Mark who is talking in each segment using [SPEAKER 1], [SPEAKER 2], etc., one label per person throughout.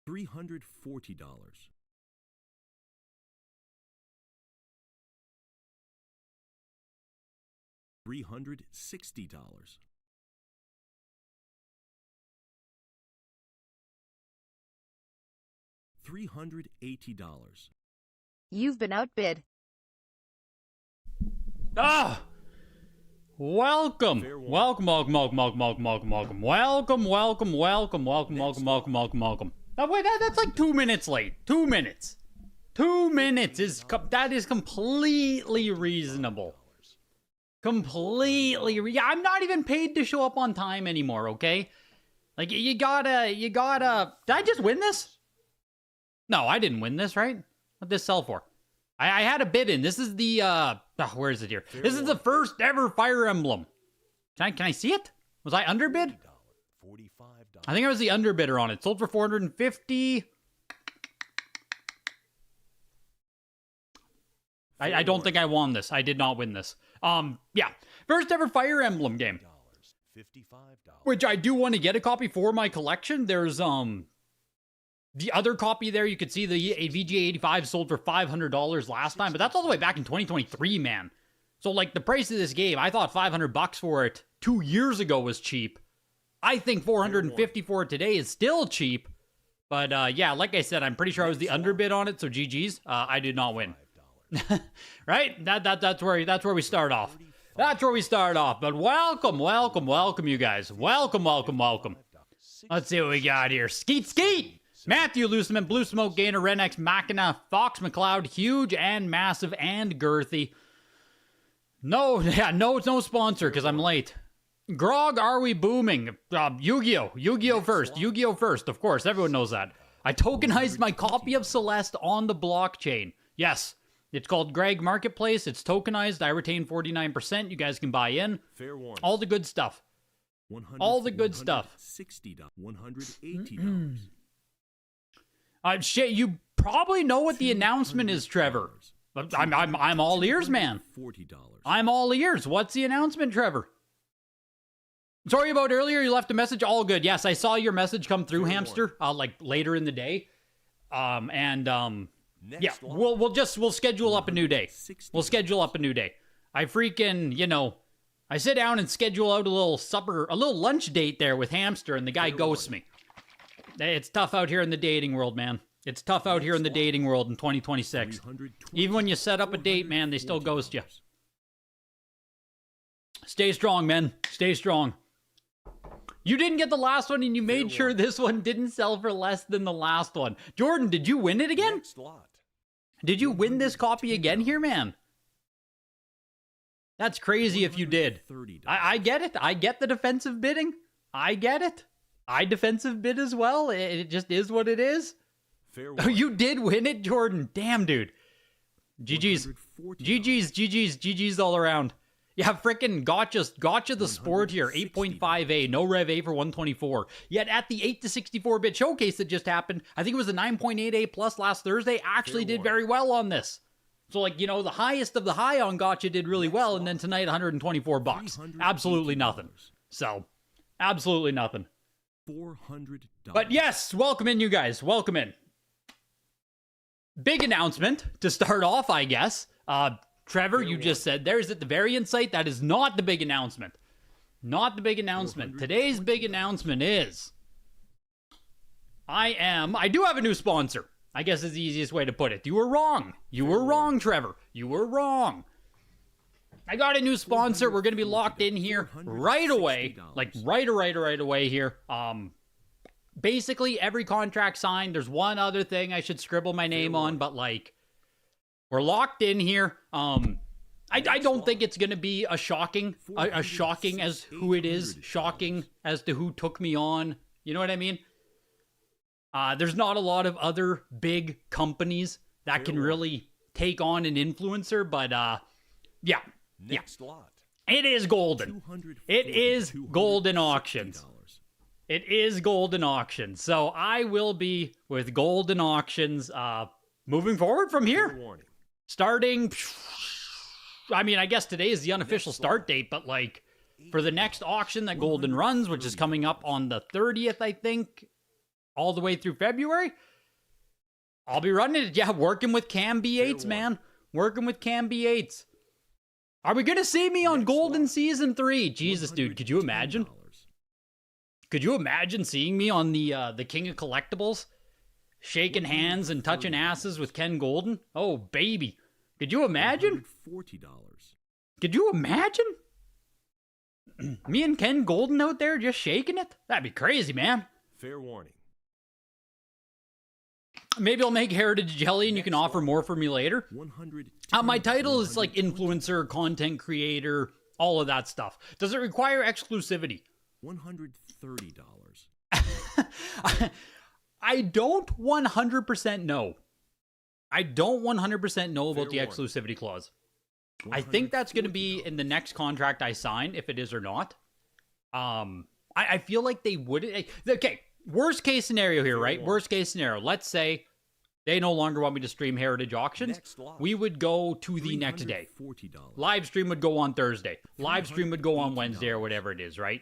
[SPEAKER 1] $340. $360. $380.
[SPEAKER 2] You've been outbid.
[SPEAKER 3] Ah! Welcome. Welcome. Oh, wait, that's like 2 minutes late. 2 minutes. 2 minutes that is completely reasonable. Yeah, I'm not even paid to show up on time anymore, okay? Like, you gotta, did I just win this? No, I didn't win this, right? What'd this sell for? I had a bid in. This is the, where is it here? This is the first ever Fire Emblem. Can I see it? Was I underbid? I think I was the underbidder on it. Sold for $450. I don't think I won this. I did not win this. Yeah. First ever Fire Emblem game. Which I do want to get a copy for my collection. There's, the other copy there, you could see the VGA 85 sold for $500 last time, but that's all the way back in 2023, man. So, like, the price of this game, I thought $500 for it 2 years ago was cheap. I think $450 for it today is still cheap. But, yeah, like I said, I'm pretty sure I was the underbid on it, so GG's. I did not win. Right? That's where we start off. That's where we start off. But welcome, you guys. Welcome. Let's see what we got here. Skeet! Matthew Luceman, Blue Smoke Gainer, Renex, Machina, Fox McCloud, huge and massive and girthy. No, it's no sponsor because I'm late. Grog, are we booming? Yu-Gi-Oh first, of course, everyone knows that. I tokenized my copy of Celeste on the blockchain. Yes, it's called Greg Marketplace, it's tokenized, I retain 49%, you guys can buy in. All the good stuff. All the good stuff.
[SPEAKER 1] $60, $180.
[SPEAKER 3] Shit, you probably know what the announcement is, Trevor. I'm all ears, man. I'm all ears. What's the announcement, Trevor? Sorry about earlier. You left a message. All good. Yes, I saw your message come through, Hamster. Like later in the day. Yeah, we'll schedule up a new day. We'll schedule up a new day. I freaking, I sit down and schedule out a little supper, a little lunch date there with Hamster, and the guy ghosts me. It's tough out here in the dating world, man. It's tough out here in the dating world in 2026. Even when you set up a date, man, they still ghost you. Stay strong, man. Stay strong. You didn't get the last one, and you made sure this one didn't sell for less than the last one. Jordan, did you win it again? Did you win this copy again here, man? That's crazy if you did. I get it. I get the defensive bidding. I get it. I defensive bid as well. It just is what it is. Oh, you did win it, Jordan. Damn, dude. GG's all around. Yeah, frickin' gotcha the sport here. 8.5A, no Rev A for 124. Yet at the 8 to 64-bit showcase that just happened, I think it was a 9.8A plus last Thursday, actually did very well on this. So, like, the highest of the high on gotcha did really well, and then tonight, $124. Absolutely nothing. So, absolutely nothing.
[SPEAKER 1] $400.
[SPEAKER 3] But yes, welcome in, you guys. Welcome in. Big announcement to start off, I guess. Trevor, you just said there's at the variant site. That is not the big announcement. Not the big announcement. Today's big announcement is I do have a new sponsor. I guess is the easiest way to put it. You were wrong. You were wrong, Trevor. You were wrong. I got a new sponsor. We're going to be locked in here right away. Like right away here. Basically every contract signed. There's one other thing I should scribble my name on, but like we're locked in here. I don't think it's going to be a shocking as who it is, shocking as to who took me on. You know what I mean? There's not a lot of other big companies that can really take on an influencer, but yeah. It is Goldin. It is Goldin Auctions. It is Goldin Auctions. So I will be with Goldin Auctions moving forward from here. Starting, I mean, I guess today is the unofficial start date, but like for the next auction that Goldin runs, which is coming up on the 30th, I think, all the way through February, I'll be running it. Yeah, working with Cam B8s, man. Working with Cam B8s. Are we going to see me on Goldin Season 3? Jesus, dude, could you imagine? Could you imagine seeing me on the King of Collectibles? Shaking hands and touching asses with Ken Goldin? Oh, baby. Could you imagine? Could you imagine? Me and Ken Goldin out there just shaking it? That'd be crazy, man.
[SPEAKER 1] Fair warning.
[SPEAKER 3] Maybe I'll make Heritage Jelly and you can offer more for me later. My title is like influencer, content creator, all of that stuff. Does it require exclusivity?
[SPEAKER 1] $130.
[SPEAKER 3] I don't 100% know. I don't 100% know about the exclusivity clause. I think that's going to be in the next contract I sign, if it is or not. I feel like they wouldn't. Okay, worst case scenario here, right? Worst case scenario. Let's say they no longer want me to stream Heritage Auctions. We would go to the next day. Live stream would go on Thursday. Live stream would go on Wednesday or whatever it is, right?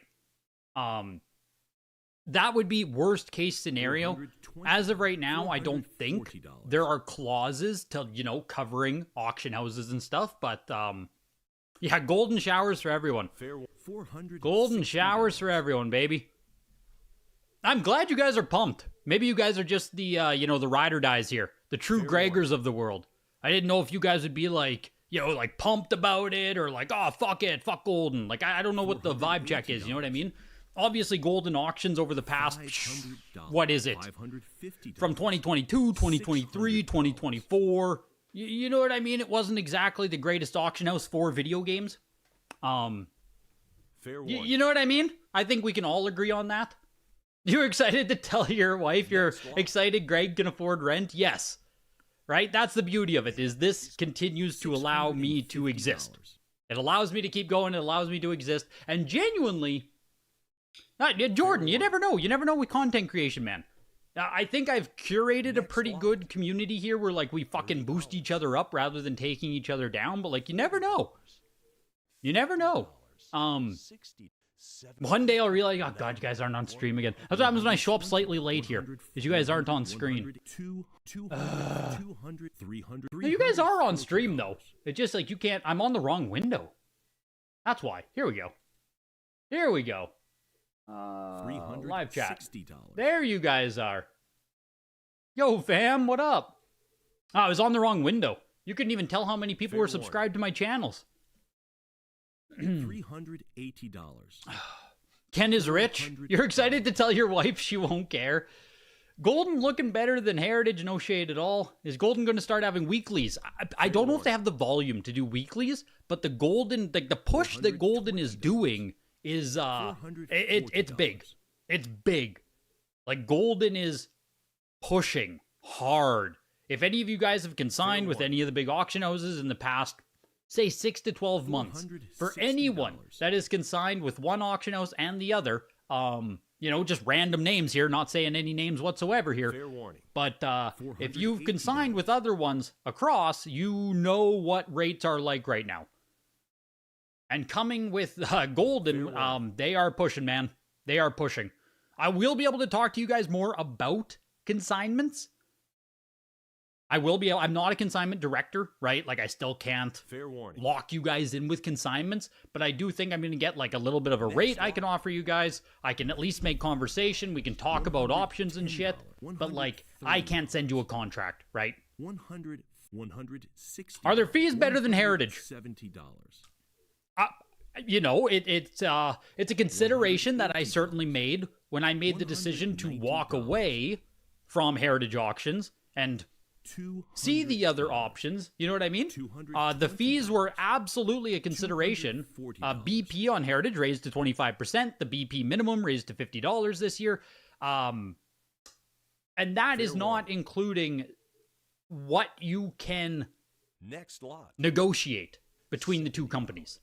[SPEAKER 3] That would be worst case scenario. As of right now, I don't think there are clauses to, you know, covering auction houses and stuff, but yeah, golden showers for everyone. Golden showers for everyone, baby. I'm glad you guys are pumped. Maybe you guys are just the, you know, the ride or dies here. The true Gregors of the world. I didn't know if you guys would be like, you know, like pumped about it or like, oh, fuck it, fuck Goldin. Like, I don't know what the vibe check is, you know what I mean? Obviously, Goldin auctions over the past, what is it? From 2022, 2023, 2024. You know what I mean? It wasn't exactly the greatest auction house for video games. You know what I mean? I think we can all agree on that. You're excited to tell your wife you're excited Greg can afford rent? Yes. Right? That's the beauty of it, is this continues to allow me to exist. It allows me to keep going. It allows me to exist. And genuinely... Jordan, you never know. You never know with content creation, man. I think I've curated a pretty good community here where, like, we fucking boost each other up rather than taking each other down. But, like, you never know. You never know. One day I'll realize, oh, God, you guys aren't on stream again. That's what happens when I show up slightly late here, because you guys aren't on screen. No, you guys are on stream, though. It's just, like, you can't... I'm on the wrong window. That's why. Here we go. Here we go. Live chat. There you guys are. Yo, fam, what up? Oh, I was on the wrong window. You couldn't even tell how many people were subscribed to my channels.
[SPEAKER 1] $380.
[SPEAKER 3] Ken is rich. You're excited to tell your wife she won't care. Goldin looking better than Heritage, no shade at all. Is Goldin going to start having weeklies? I don't know if they have the volume to do weeklies, but the Goldin, like the push that Goldin is doing is it's big. It's big. Like Goldin is pushing hard. If any of you guys have consigned with any of the big auction houses in the past, say 6 to 12 months, for anyone that is consigned with one auction house and the other, you know, just random names here, not saying any names whatsoever here, but if you've consigned with other ones across, you know what rates are like right now. And coming with Goldin, they are pushing, man. They are pushing. I will be able to talk to you guys more about consignments. I will be able, I'm not a consignment director, right? Like, I still can't lock you guys in with consignments, but I do think I'm going to get, like, a little bit of a rate I can offer you guys. I can at least make conversation. We can talk about options and shit, but, like, I can't send you a contract, right?
[SPEAKER 1] $160.
[SPEAKER 3] Are their fees better than Heritage?
[SPEAKER 1] $70.
[SPEAKER 3] You know, it's a consideration that I certainly made when I made the decision to walk away from Heritage Auctions and see the other options. You know what I mean? The fees were absolutely a consideration. BP on Heritage raised to 25%. The BP minimum raised to $50 this year. And that is not including what you can negotiate between the two companies.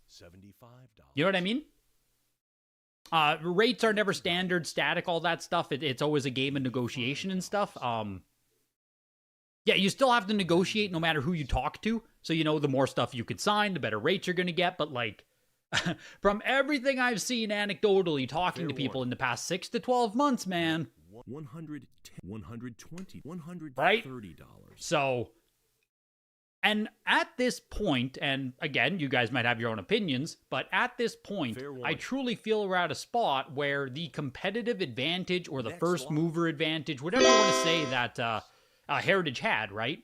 [SPEAKER 3] You know what I mean? Rates are never standard, static, all that stuff. It's always a game of negotiation and stuff. Yeah, you still have to negotiate no matter who you talk to. So, you know, the more stuff you could sign, the better rates you're going to get. But, like, From everything I've seen anecdotally talking to people in the past 6 to 12 months, man.
[SPEAKER 1] $110, $120, $130.
[SPEAKER 3] Right? So, and at this point, and again, you guys might have your own opinions, but at this point, I truly feel we're at a spot where the competitive advantage or the first mover advantage, whatever you want to say that Heritage had, right?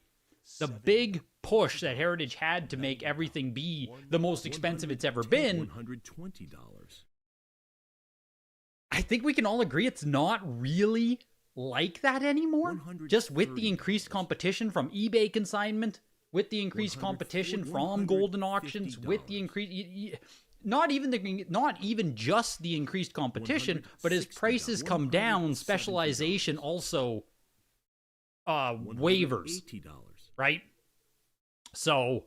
[SPEAKER 3] The big push that Heritage had to make everything be the most expensive it's ever been.
[SPEAKER 1] $120.
[SPEAKER 3] I think we can all agree it's not really like that anymore. Just with the increased competition from eBay Consignment, with the increased competition from Goldin auctions, with the increased, not even just the increased competition, but as prices come down, specialization also wavers, right? So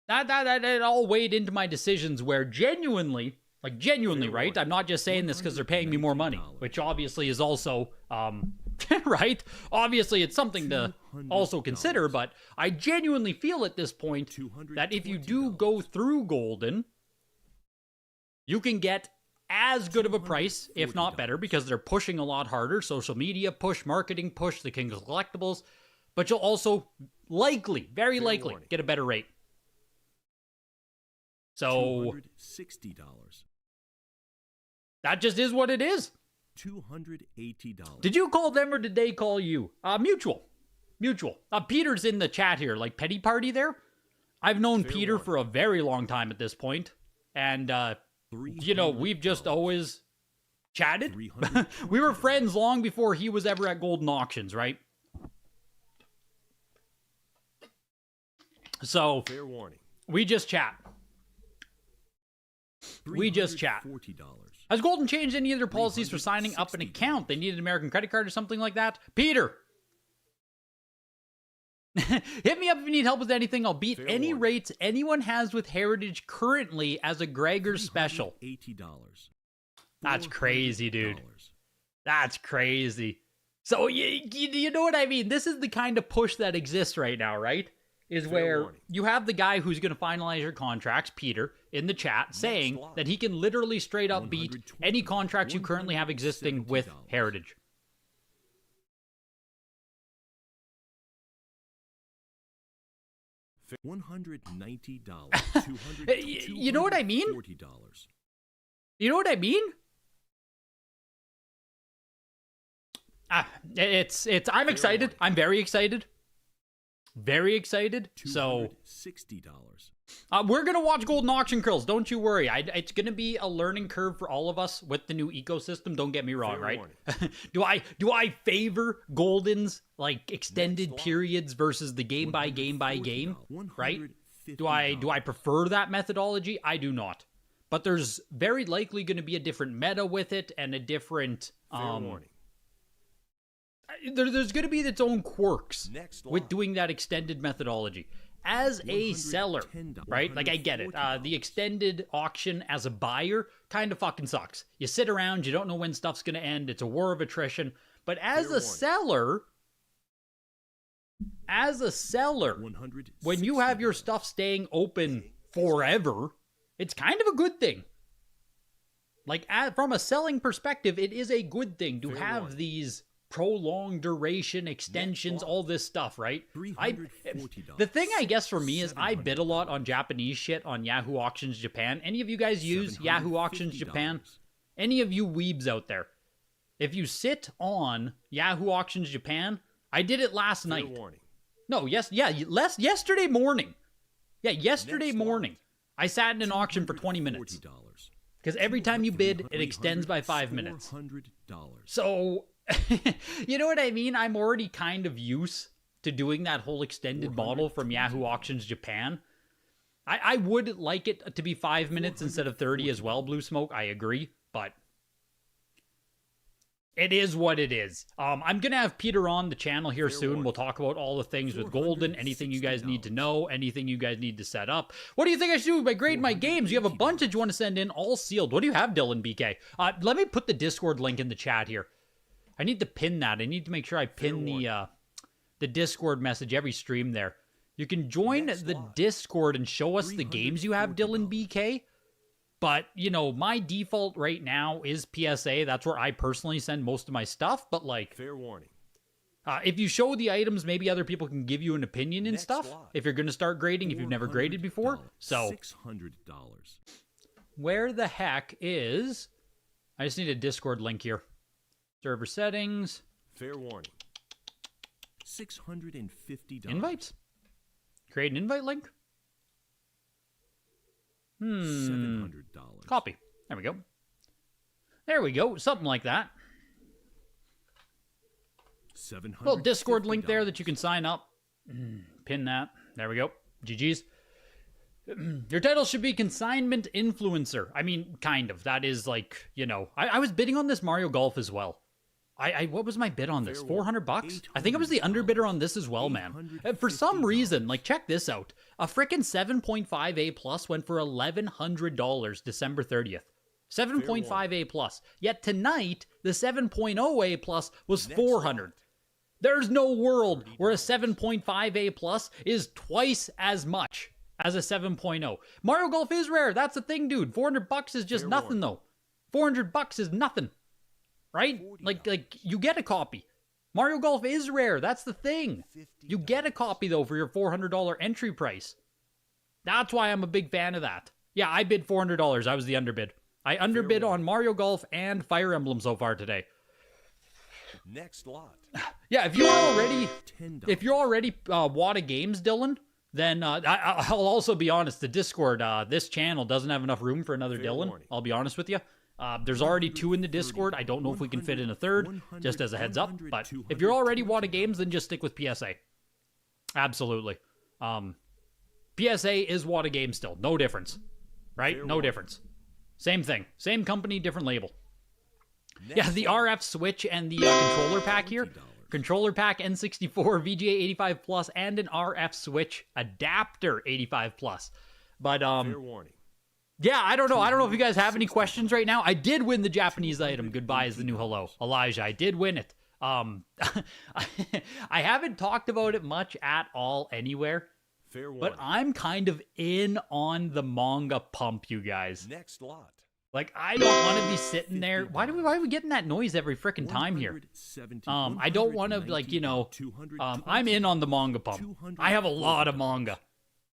[SPEAKER 3] that all weighed into my decisions where genuinely, right? I'm not just saying this because they're paying me more money, which obviously is also, right? Obviously, it's something to also consider, but I genuinely feel at this point that if you do go through Goldin, you can get as good of a price, if not better, because they're pushing a lot harder. Social media push, marketing push, the King of Collectibles, but you'll also very likely, get a better rate. So
[SPEAKER 1] $260.
[SPEAKER 3] That just is what it is.
[SPEAKER 1] $280.
[SPEAKER 3] Did you call them or did they call you? Mutual. Peter's in the chat here, like Petty Party there. I've known Peter for a very long time at this point, and we've just always chatted. We were friends long before he was ever at Goldin Auctions, right? So
[SPEAKER 1] Fair warning.
[SPEAKER 3] we just chat. Has Goldin changed any of their policies for signing up an account? They need an American credit card or something like that? Peter! Hit me up if you need help with anything. I'll beat any rates anyone has with Heritage currently as a Gregor's special.
[SPEAKER 1] $80.
[SPEAKER 3] That's crazy, dude. That's crazy. So, you know what I mean? This is the kind of push that exists right now, right? Is where you have the guy who's going to finalize your contracts, Peter, in the chat, saying that he can literally straight up beat any contracts you currently have existing with Heritage.
[SPEAKER 1] $190.
[SPEAKER 3] You know what I mean? You know what I mean? I'm excited. I'm very excited. Very excited. So
[SPEAKER 1] $60.
[SPEAKER 3] We're gonna watch Goldin Auction Curls. Don't you worry. It's gonna be a learning curve for all of us with the new ecosystem. Don't get me wrong, right? Do I favor Goldin's like extended periods versus the game by game, right? Do I prefer that methodology? I do not. But there's very likely going to be a different meta with it and a different there's going to be its own quirks with doing that extended methodology. As a seller, right? Like, I get it. The extended auction as a buyer kind of fucking sucks. You sit around, you don't know when stuff's going to end. It's a war of attrition. But as a seller, when you have your stuff staying open forever, it's kind of a good thing. Like, from a selling perspective, it is a good thing to have these prolonged duration extensions, all this stuff, right? The thing I guess for me is I bid a lot on Japanese shit on Yahoo Auctions Japan. Any of you guys use Yahoo Auctions Japan? Any of you weebs out there? If you sit on Yahoo Auctions Japan, I did it last night. Yesterday morning. Yeah, yesterday morning. I sat in an auction for 20 minutes. Because every time you bid, it extends by 5 minutes. So, you know what I mean? I'm already kind of used to doing that whole extended model from Yahoo Auctions Japan. I would like it to be 5 minutes instead of 30 as well, Blue Smoke. I agree, but it is what it is. I'm going to have Peter on the channel here soon. We'll talk about all the things with Goldin, anything you guys need to know, anything you guys need to set up. What do you think I should do by grading my games? You have a bunch that you want to send in, all sealed. What do you have, Dylan BK? Let me put the Discord link in the chat here. I need to pin that. I need to make sure I pin the Discord message every stream there. You can join the Discord and show us the games you have, Dylan BK. But, you know, my default right now is PSA. That's where I personally send most of my stuff. But, like,
[SPEAKER 1] Fair warning.
[SPEAKER 3] if you show the items, maybe other people can give you an opinion and
[SPEAKER 1] Next
[SPEAKER 3] stuff.
[SPEAKER 1] lot.
[SPEAKER 3] If you're going to start grading, if you've never graded before. So,
[SPEAKER 1] $600.
[SPEAKER 3] where the heck is... I just need a Discord link here. Server settings.
[SPEAKER 1] Fair warning. $650.
[SPEAKER 3] Invites. Create an invite link.
[SPEAKER 1] $700.
[SPEAKER 3] Copy. There we go. There we go. Something like that.
[SPEAKER 1] $750.
[SPEAKER 3] Little Discord link there that you can sign up. Pin that. There we go. GG's. Your title should be Consignment Influencer. I mean, kind of. That is like, you know. I was bidding on this Mario Golf as well. What was my bid on this? $400? I think I was the underbidder on this as well, man. For some reason, like, check this out. A frickin' 7.5A plus went for $1,100 December 30th. 7.5A plus. Yet tonight, the 7.0A plus was $400. There's no world where a 7.5A plus is twice as much as a 7.0. Mario Golf is rare. That's the thing, dude. $400 is just nothing, though. $400 is nothing. Right? Like you get a copy. Mario Golf is rare. That's the thing. You get a copy, though, for your $400 entry price. That's why I'm a big fan of that. Yeah, I bid $400. I was the underbid. I underbid on Mario Golf and Fire Emblem so far today.
[SPEAKER 1] Next lot.
[SPEAKER 3] Yeah, if you're already Wad of Games, Dylan, then I'll also be honest. The Discord, this channel doesn't have enough room for another Dylan. I'll be honest with you. There's already 2 in the Discord. I don't know if we can fit in a third, just as a heads up. But if you're already Wad of Games, then just stick with PSA. Absolutely. PSA is Wad of Games still. No difference. Right? No difference. Same thing. Same company, different label. Yeah, the RF Switch and the controller pack here. Controller pack N64, VGA 85 Plus, and an RF Switch adapter 85 Plus. But,
[SPEAKER 1] Fair warning.
[SPEAKER 3] yeah, I don't know. I don't know if you guys have any questions right now. I did win the Japanese item. Goodbye is the new hello. Elijah, I did win it. I haven't talked about it much at all anywhere.
[SPEAKER 1] Fair warning.
[SPEAKER 3] But I'm kind of in on the manga pump, you guys.
[SPEAKER 1] Next lot.
[SPEAKER 3] Like, I don't want to be sitting there. Why are we getting that noise every freaking time here? I don't want to, like, you know, I'm in on the manga pump. I have a lot of manga.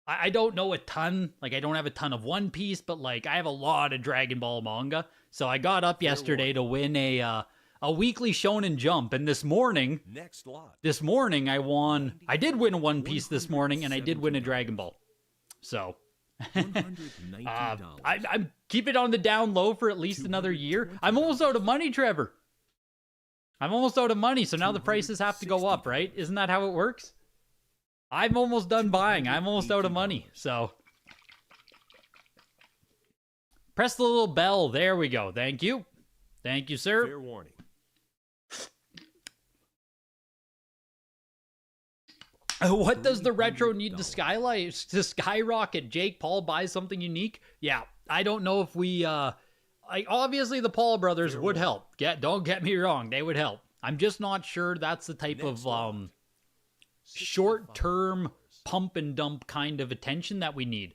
[SPEAKER 3] I don't know a ton. Like, I don't have a ton of One Piece, but, like, I have a lot of Dragon Ball manga. So I got up yesterday to win a weekly Shonen Jump. And this morning, I did win a One Piece this morning, and I did win a Dragon Ball. So... I'm keep it on the down low for at least another year. I'm almost out of money, Trevor. I'm almost out of money, so now the prices have to go up, right? Isn't that how it works? I'm almost done buying. I'm almost out of money, so... Press the little bell. There we go. Thank you. Thank you, sir.
[SPEAKER 1] Fair warning.
[SPEAKER 3] What does the retro need to skyrocket? Jake Paul buys something unique? Yeah, I don't know if we, obviously the Paul brothers would help. Don't get me wrong, they would help. I'm just not sure that's the type of, short-term pump and dump kind of attention that we need.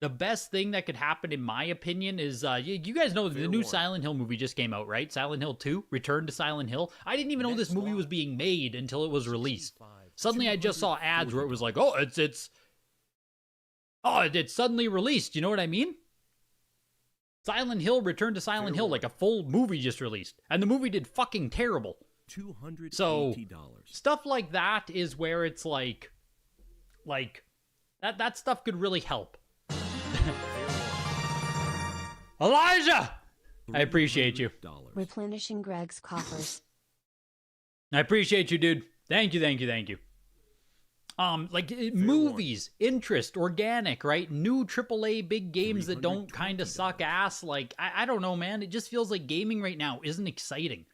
[SPEAKER 3] The best thing that could happen, in my opinion, is, you guys know the new Silent Hill movie just came out, right? Silent Hill 2, Return to Silent Hill. I didn't even know this movie was being made until it was released. Suddenly I just saw ads where it was like, oh, it's suddenly released. You know what I mean? Silent Hill, Return to Silent Hill, like a full movie just released. And the movie did fucking terrible.
[SPEAKER 1] $280.
[SPEAKER 3] So, stuff like that is where it's like that stuff could really help. Elijah! I appreciate you.
[SPEAKER 4] Replenishing Greg's coffers.
[SPEAKER 3] I appreciate you, dude. Thank you. Movies, interest, organic, right? New AAA big games that don't kind of suck ass. Like, I don't know, man. It just feels like gaming right now isn't exciting.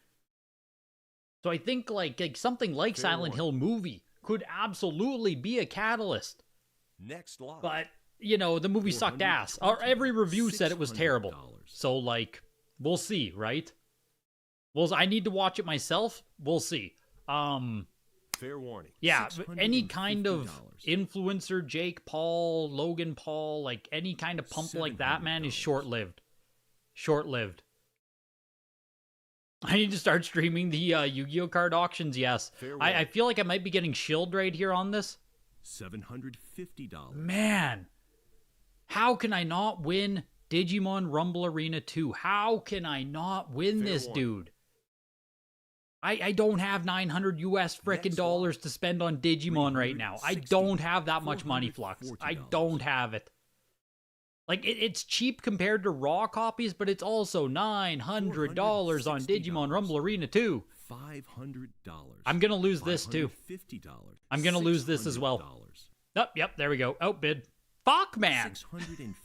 [SPEAKER 3] So I think like something like Silent Hill movie could absolutely be a catalyst.
[SPEAKER 1] Next lot.
[SPEAKER 3] But, you know, the movie sucked ass. Every review said it was terrible. So, like, we'll see, right? I need to watch it myself. We'll see.
[SPEAKER 1] Fair warning.
[SPEAKER 3] Yeah, but any kind of influencer, Jake Paul, Logan Paul, like any kind of pump like that, man, is short-lived. Short-lived. I need to start streaming the Yu-Gi-Oh card auctions, yes. I feel like I might be getting shilled right here on this.
[SPEAKER 1] $750.
[SPEAKER 3] Man, how can I not win Digimon Rumble Arena 2? How can I not win this, dude? I don't have 900 US frickin' dollars to spend on Digimon right now. I don't have that much money, Flux. I don't have it. Like, it's cheap compared to raw copies, but it's also $900 on Digimon Rumble Arena 2.
[SPEAKER 1] $500.
[SPEAKER 3] I'm gonna lose this, too. I'm gonna lose this as well. Oh, yep, there we go. Outbid. Fuck, man!
[SPEAKER 1] $650.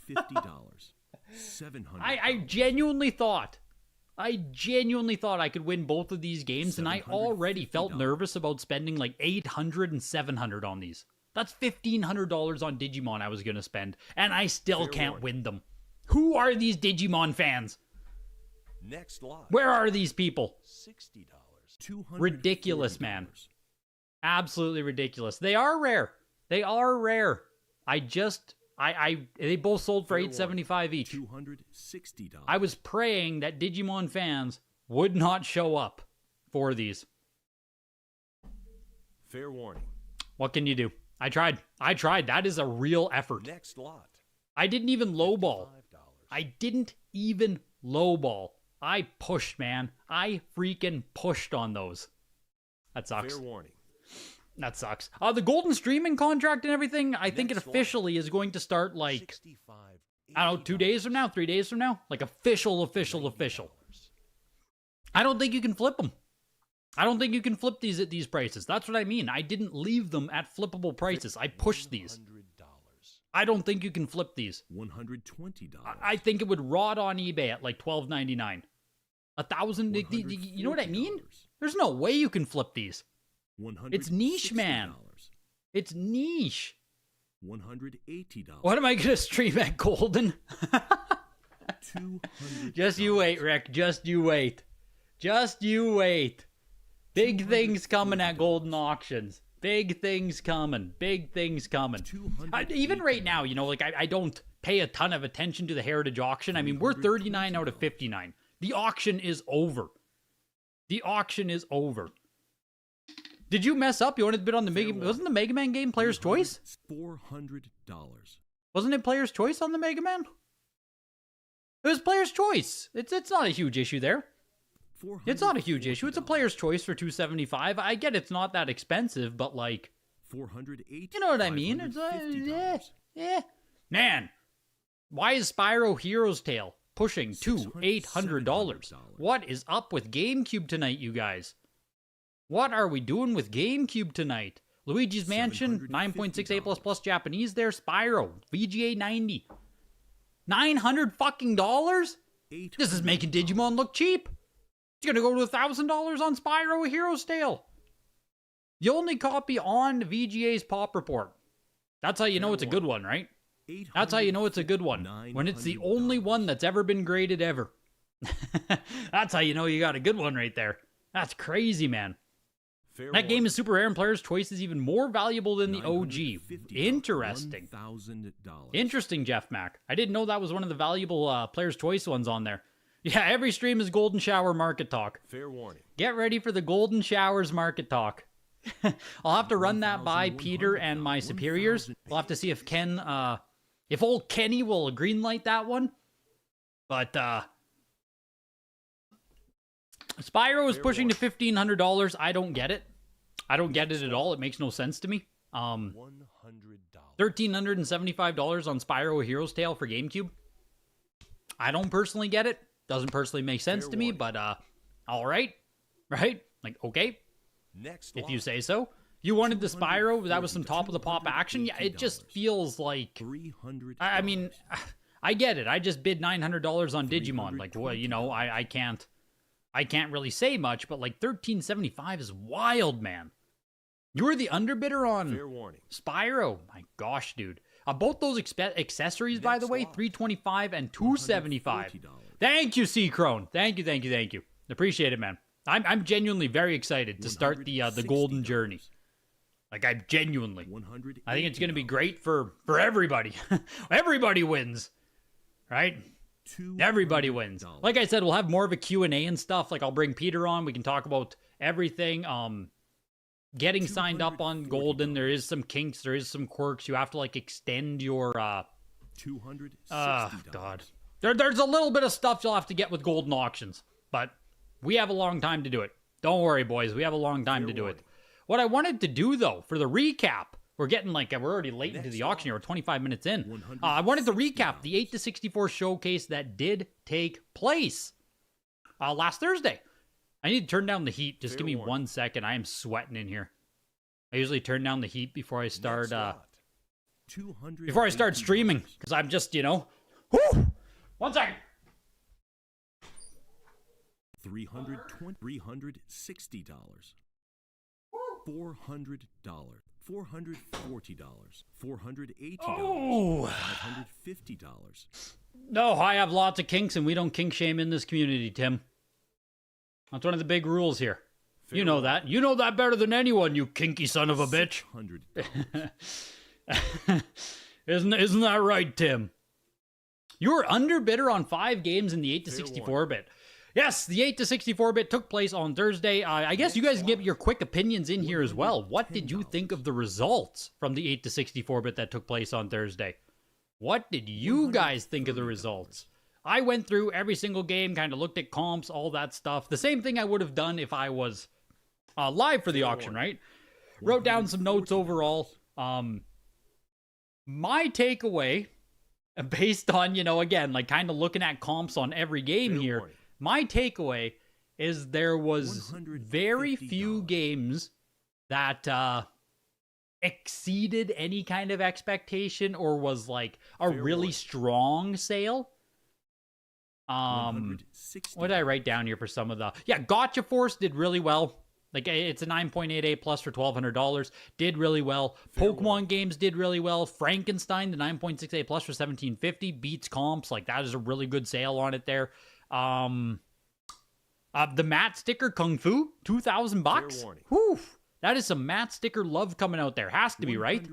[SPEAKER 1] $700.
[SPEAKER 3] I genuinely thought I could win both of these games, and I already felt nervous about spending like $800 and $700 on these. That's $1,500 on Digimon I was going to spend, and I still can't win them. Who are these Digimon fans?
[SPEAKER 1] Next lot.
[SPEAKER 3] Where are these people?
[SPEAKER 1] $60.
[SPEAKER 3] Ridiculous, man. Absolutely ridiculous. They are rare. They are rare. They both sold for $875 each.
[SPEAKER 1] $260.
[SPEAKER 3] I was praying that Digimon fans would not show up for these.
[SPEAKER 1] Fair warning.
[SPEAKER 3] What can you do? I tried. That is a real effort.
[SPEAKER 1] Next lot.
[SPEAKER 3] I didn't even lowball. I pushed, man. I freaking pushed on those. That sucks.
[SPEAKER 1] Fair warning.
[SPEAKER 3] That sucks. The Goldin streaming contract and everything, I think it officially is going to start like, I don't know, 2 days from now, 3 days from now? Like official. I don't think you can flip them. I don't think you can flip these at these prices. That's what I mean. I didn't leave them at flippable prices. I pushed these. I don't think you can flip these.
[SPEAKER 1] $120.
[SPEAKER 3] I think it would rot on eBay at like $12.99. $1,000. You know what I mean? There's no way you can flip these. It's niche, man. It's niche.
[SPEAKER 1] $180.
[SPEAKER 3] What am I going to stream at Goldin?
[SPEAKER 1] $200.
[SPEAKER 3] Just you wait, Rick. Just you wait. Big things coming at Goldin Auctions. Big things coming. Even right now, you know, like I don't pay a ton of attention to the Heritage Auction. I mean, we're 39 out of 59. The auction is over. Did you mess up? You wanted to bid on the Mega... Wasn't the Mega Man game Player's Choice?
[SPEAKER 1] $400.
[SPEAKER 3] Wasn't it Player's Choice on the Mega Man? It was Player's Choice. It's not a huge issue there. It's not a huge issue. It's a Player's Choice for $275. I get it's not that expensive, but like...
[SPEAKER 1] $480.
[SPEAKER 3] You know what I mean? It's yeah. Man, why is Spyro Hero's Tale pushing to $800? What is up with GameCube tonight, you guys? What are we doing with GameCube tonight? Luigi's Mansion, 9.68++ Japanese there. Spyro, VGA 90. $900 fucking dollars? This is making Digimon look cheap. It's gonna go to $1,000 on Spyro Hero's Tale. The only copy on VGA's Pop Report. That's how you know it's a good one, right? That's how you know it's a good one. When it's the only one that's ever been graded ever. That's how you know you got a good one right there. That's crazy, man. That game is super rare and Player's Choice is even more valuable than the OG. Interesting. Interesting, Jeff Mack. I didn't know that was one of the valuable Player's Choice ones on there. Yeah, every stream is Golden Shower Market Talk.
[SPEAKER 1] Fair warning.
[SPEAKER 3] Get ready for the Golden Showers Market Talk. I'll have to run that by Peter and my superiors. We'll have to see if Ken, if old Kenny will greenlight that one. But, Spyro is pushing to $1,500. I don't get it. I don't get it at all. It makes no sense to me. $1,375 on Spyro Hero's Tale for GameCube. I don't personally get it. Doesn't personally make sense to me, but all right. Right? Like, okay. If you say so. You wanted the Spyro, that was some top of the pop action. Yeah, it just feels like I mean, I get it. I just bid $900 on Digimon. Like, well, you know, I can't really say much, but like $1,375 is wild, man. You were the underbidder on Spyro. My gosh, dude. Both those accessories, by the way, $325 and $275. Thank you, C Crone. Thank you. Appreciate it, man. I'm genuinely very excited to start the Golden journey. Like, I genuinely.
[SPEAKER 1] 100.
[SPEAKER 3] I think it's going to be great for everybody. Everybody wins, right? Everybody wins. Like I said, we'll have more of a Q&A and stuff. Like, I'll bring Peter on. We can talk about everything. Getting signed up on Goldin, there is some kinks. There is some quirks. You have to, like, extend your...
[SPEAKER 1] $260.
[SPEAKER 3] God. There's a little bit of stuff you'll have to get with Goldin auctions. But we have a long time to do it. Don't worry, boys. We have a long time to do it. What I wanted to do, though, for the recap, we're already late into the auction here. We're 25 minutes in. I wanted to recap the 8-64 showcase that did take place last Thursday. I need to turn down the heat. Just give me 1 second. I am sweating in here. I usually turn down the heat before I start streaming, because I'm just, whew! 1 second.
[SPEAKER 1] $360. $400. $440. $480.
[SPEAKER 3] Oh.
[SPEAKER 1] $550.
[SPEAKER 3] No, I have lots of kinks, and we don't kink shame in this community, Tim. That's one of the big rules here. You know that. You know that better than anyone, you kinky son of a bitch. Isn't that right, Tim? You were underbidder on 5 games in the 8-64-bit. Yes, the 8-64-bit took place on Thursday. I guess you guys can give your quick opinions in here as well. What did you think of the results from the 8-64-bit that took place on Thursday? What did you guys think of the results? I went through every single game, kind of looked at comps, all that stuff. The same thing I would have done if I was live for the auction, right? Wrote down some notes overall. My takeaway, based on, again, like kind of looking at comps on every game here, my takeaway is there was very few games that exceeded any kind of expectation or was like a really strong sale. What did I write down here for some of the... Yeah, Gotcha Force did really well. Like, it's a 9.88 plus for $1,200. Did really well. Pokemon games did really well. Frankenstein, the 9.68 plus for $1,750. Beats comps. Like, that is a really good sale on it there. The matte sticker Kung Fu, $2,000. Whew. That is some matte sticker love coming out there. Has to be, right?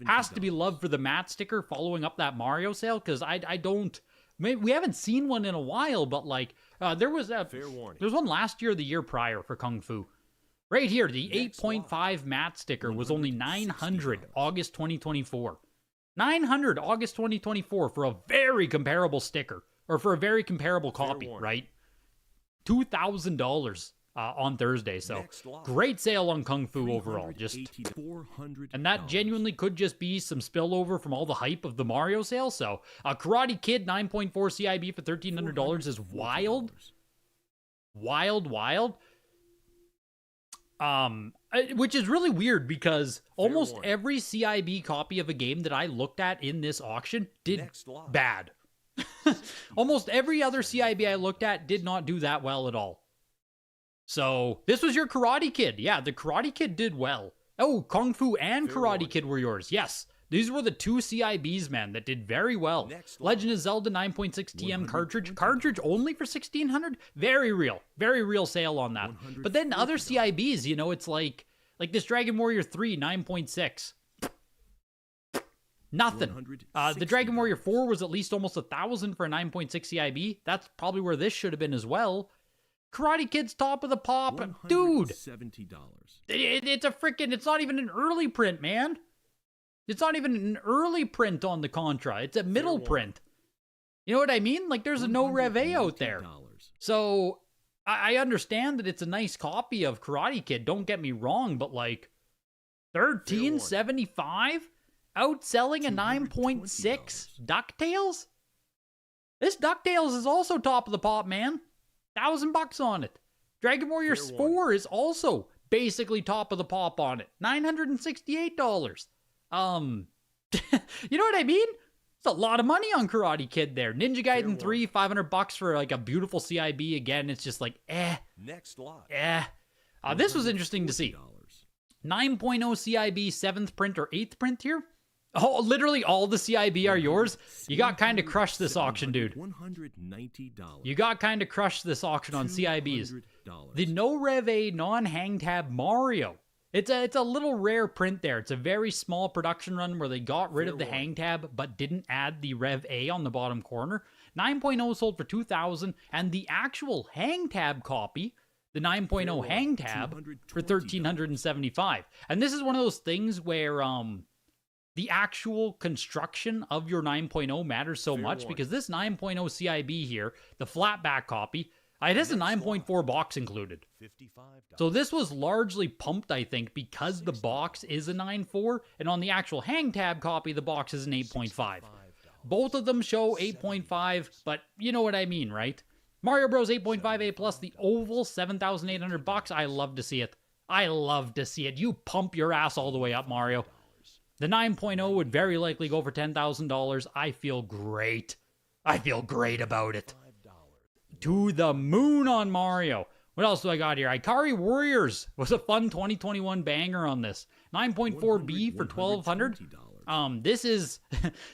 [SPEAKER 3] Has to be love for the matte sticker following up that Mario sale, because I don't... Maybe we haven't seen one in a while, but like there was one last year or the year prior for Kung Fu. Right here, the 8.5 matte sticker was only $900 August 2024. $900 August 2024 for a very comparable sticker, or for a very comparable copy, right? $2,000 on Thursday, so great sale on Kung Fu overall. And that genuinely could just be some spillover from all the hype of the Mario sale. So Karate Kid 9.4 CIB for $1,300 is wild. Wild. Which is really weird because almost every CIB copy of a game that I looked at in this auction did bad. Almost every other CIB I looked at did not do that well at all. So, this was your Karate Kid. Yeah, the Karate Kid did well. Oh, Kung Fu and Karate Kid were yours. Yes, these were the 2 CIBs, man, that did very well. Legend of Zelda 9.6 TM cartridge. Cartridge only for $1,600? Very real sale on that. But then other CIBs, it's like this Dragon Warrior 3 9.6. Nothing. The Dragon Warrior 4 was at least almost $1,000 for a 9.6 CIB. That's probably where this should have been as well. Karate Kid's top of the pop. Dude.
[SPEAKER 1] $70.
[SPEAKER 3] It's a freaking... It's not even an early print, man. It's not even an early print on the Contra. It's a middle print. You know what I mean? Like, there's a no Rev A out there. So, I understand that it's a nice copy of Karate Kid. Don't get me wrong, but like, $1,375? Outselling a 9.6 DuckTales? This DuckTales is also top of the pop, man. $1,000 on it. Dragon Warrior 4 is also basically top of the pop on it. $968. You know what I mean? It's a lot of money on Karate Kid there. Ninja Gaiden 3, $500 for like a beautiful CIB. Again, it's just like, this was interesting to see. 9.0 CIB, 7th print or 8th print here. Oh, literally all the CIB are yours. You got kind of crushed this auction, dude.
[SPEAKER 1] $190.
[SPEAKER 3] You got kind of crushed this auction on CIBs. The no Rev A non-hang tab Mario It's a little rare print there. It's a very small production run where they got rid of the hang tab but didn't add the Rev A on the bottom corner. 9.0 sold for $2,000, and the actual hang tab copy, the 9.0 hang tab, for $1,375. And this is one of those things where the actual construction of your 9.0 matters so much, because this 9.0 CIB here, the flat back copy, it has a 9.4 box included. So this was largely pumped, I think, because the box is a 9.4, and on the actual hang tab copy, the box is an 8.5. Both of them show 8.5, but you know what I mean, right? Mario Bros 8.5 A Plus, the oval, $7,800. I love to see it. I love to see it. You pump your ass all the way up, Mario. The 9.0 would very likely go for $10,000. I feel great. I feel great about it. To the moon on Mario. What else do I got here? Ikari Warriors was a fun 2021 banger on this. 9.4B for $1,200. This is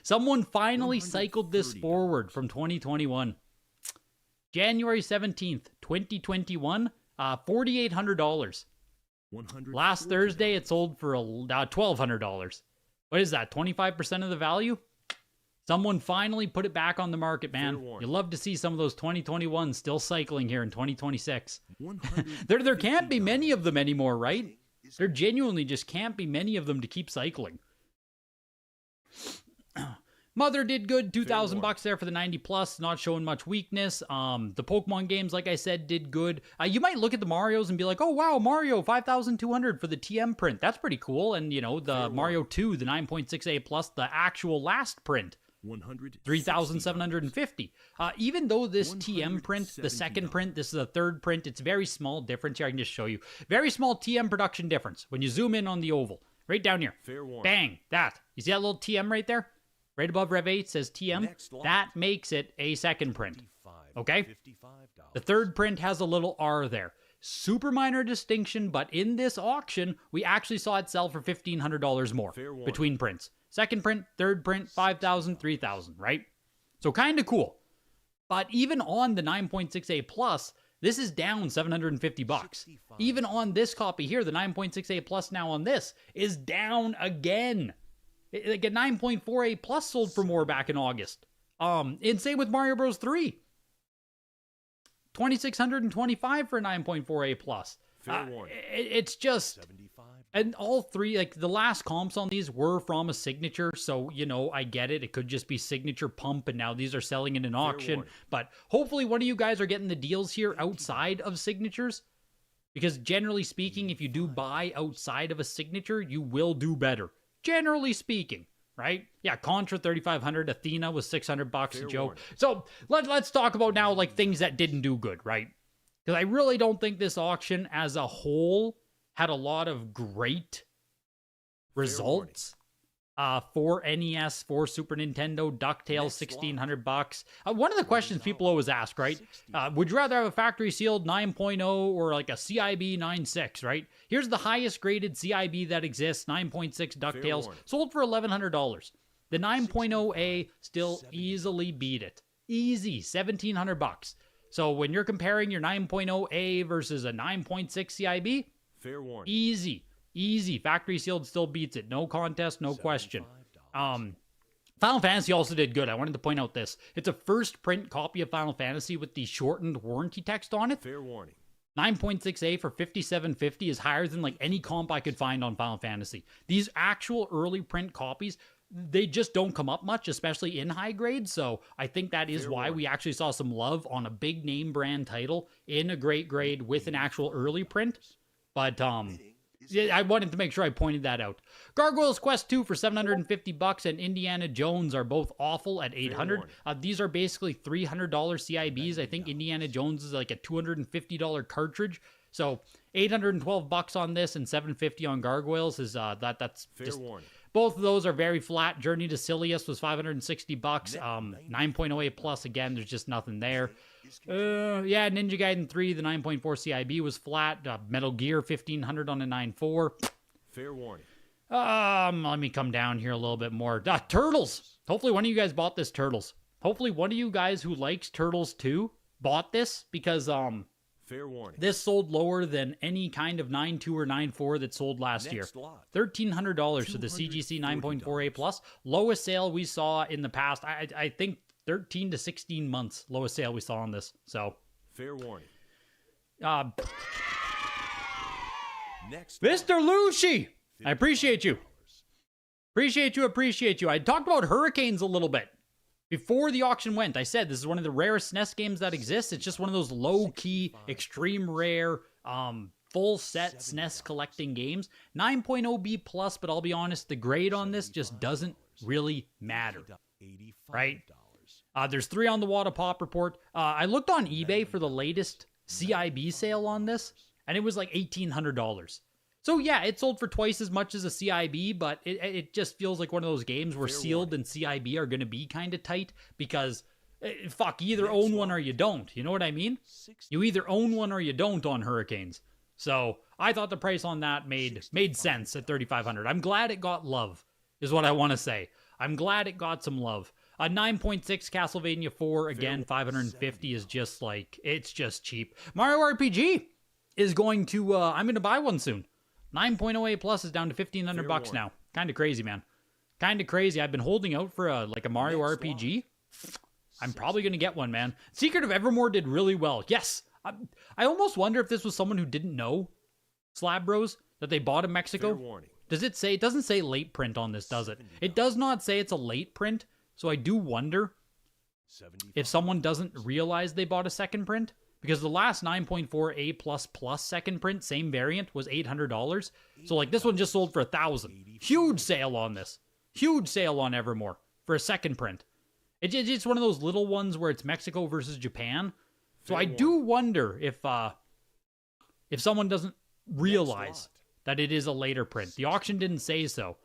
[SPEAKER 3] someone finally cycled this forward from 2021. January 17th, 2021, $4,800. Last Thursday, it sold for $1,200. What is that, 25% of the value? Someone finally put it back on the market, man. You love to see some of those 2021s still cycling here in 2026. There can't be many of them anymore, right? There genuinely just can't be many of them to keep cycling. Mother did good, $2,000 there for the 90 plus, not showing much weakness. The Pokemon games, like I said, did good. You might look at the Marios and be like, oh wow, Mario, 5,200 for the TM print. That's pretty cool. And you know, the Mario 2, the 9.6A plus, the actual last print, 3,750. Even though this TM print, the second print, this is the third print, it's very small difference here. I can just show you. Very small TM production difference. When you zoom in on the oval, right down here, bang, that. You see that little TM right there? Right above Rev 8 says TM. That makes it a second print. Okay? The third print has a little R there. Super minor distinction, but in this auction, we actually saw it sell for $1,500 more between prints. Second print, third print, 5,000, 3,000, right? So kind of cool. But even on the 9.6A plus, this is down $750. Even on this copy here, the 9.6A plus now on this is down again. Like a 9.4A plus sold for more back in August. And same with Mario Bros 3. $2,625 for a 9.4A plus. It's just, and all three, like the last comps on these were from a signature, so you know, I get it. It could just be signature pump, and now these are selling in an auction. But hopefully one of you guys are getting the deals here outside of signatures, because generally speaking, if you do buy outside of a signature, you will do better. Generally speaking, right? Yeah, Contra 3,500, Athena was $600 a joke. So let's talk about now like things that didn't do good, right? Because I really don't think this auction as a whole had a lot of great results. For NES, for Super Nintendo, DuckTales, $1,600. One of the questions people always ask, right? Would you rather have a factory sealed 9.0 or like a CIB 9.6, right? Here's the highest graded CIB that exists, 9.6 DuckTales, sold for $1,100. The 9.0A still easily beat it. Easy, $1,700. So when you're comparing your 9.0A versus a 9.6 CIB, easy. Factory sealed still beats it. No contest, no question. Final Fantasy also did good. I wanted to point out this. It's a first print copy of Final Fantasy with the shortened warranty text on it. 9.6A for $5,750 is higher than like any comp I could find on Final Fantasy. These actual early print copies, they just don't come up much, especially in high grade. So I think that is why we actually saw some love on a big name brand title in a great grade with an actual early print. But I wanted to make sure I pointed that out. Gargoyles Quest 2 for $750 and Indiana Jones are both awful at $800. These are basically $300 CIBs. I think Indiana Jones is like a $250 cartridge. So $812 on this and $750 on Gargoyles is that's just both of those are very flat. Journey to Silius was $560. 9.0A plus again, there's just nothing there. Yeah, Ninja Gaiden 3, the 9.4 CIB was flat. Metal Gear 1,500 on a 9.4. Let me come down here a little bit more. Turtles. Hopefully one of you guys bought this Turtles. Hopefully one of you guys who likes Turtles too bought this, because
[SPEAKER 1] Fair warning.
[SPEAKER 3] This sold lower than any kind of 9.2 or 9.4 that sold last year.
[SPEAKER 1] Lot.
[SPEAKER 3] $1,300 for the CGC 9.4A Plus. Lowest sale we saw in the past, I think 13 to 16 months. Lowest sale we saw on this. So,
[SPEAKER 1] fair warning.
[SPEAKER 3] Next Mr. Lucy, I appreciate you. Appreciate you. I talked about Hurricanes a little bit. Before the auction went, I said this is one of the rarest SNES games that exists. It's just one of those low-key, extreme rare, full-set SNES collecting games. 9.0B+, but I'll be honest, the grade on this just doesn't really matter, right? There's 3 on the Wada Pop report. I looked on eBay for the latest CIB sale on this, and it was like $1,800. So yeah, it sold for twice as much as a CIB, but it just feels like one of those games where sealed and CIB are going to be kind of tight because, fuck, you either own one or you don't. You know what I mean? You either own one or you don't on Hurricanes. So I thought the price on that made sense at $3,500. I'm glad it got love, is what I want to say. I'm glad it got some love. A 9.6 Castlevania 4, again, $550 is just like, it's just cheap. Mario RPG is going to, I'm going to buy one soon. 9.0A Plus is down to $1,500 now. Kind of crazy, man. Kind of crazy. I've been holding out for a Mario RPG. I'm probably going to get one, man. Secret of Evermore did really well. Yes. I almost wonder if this was someone who didn't know Slab Bros that they bought in Mexico. Does it say, it doesn't say late print on this, does it? It does not say it's a late print. So I do wonder if someone doesn't realize they bought a second print. Because the last 9.4A++ second print, same variant, was $800. So, like, this one just sold for $1,000. Huge sale on this. Huge sale on Evermore for a second print. It's one of those little ones where it's Mexico versus Japan. So I do wonder if someone doesn't realize that it is a later print. The auction didn't say so.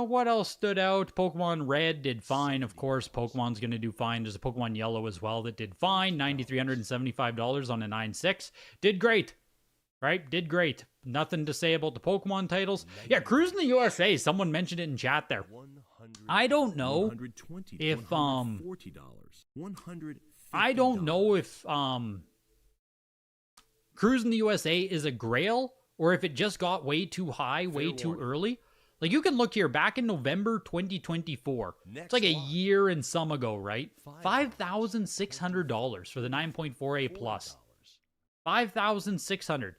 [SPEAKER 3] What else stood out? Pokemon Red did fine, of course. Pokemon's going to do fine. There's a Pokemon Yellow as well that did fine. $9,375 on a 9.6. Did great. Right? Did great. Nothing to say about the Pokemon titles. Yeah, Cruising the USA. Someone mentioned it in chat there. I don't know if, I don't know if, Cruising the USA is a grail or if it just got way too high, way too early. Like, you can look here, back in November 2024. It's like a year and some ago, right? $5,600 for the 9.4A Plus. $5,600.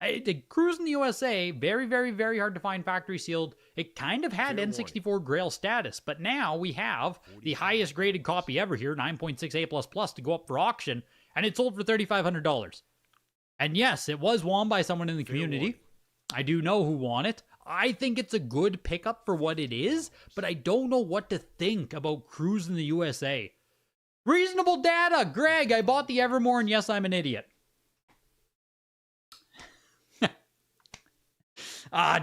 [SPEAKER 3] The Cruising the USA, very, very, very hard to find factory sealed. It kind of had N64 Grail status, but now we have the highest graded copy ever here, 9.6A++, to go up for auction, and it sold for $3,500. And yes, it was won by someone in the community. I do know who won it. I think it's a good pickup for what it is, but I don't know what to think about Cruising the USA. Reasonable data! Greg, I bought the Evermore, and yes, I'm an idiot.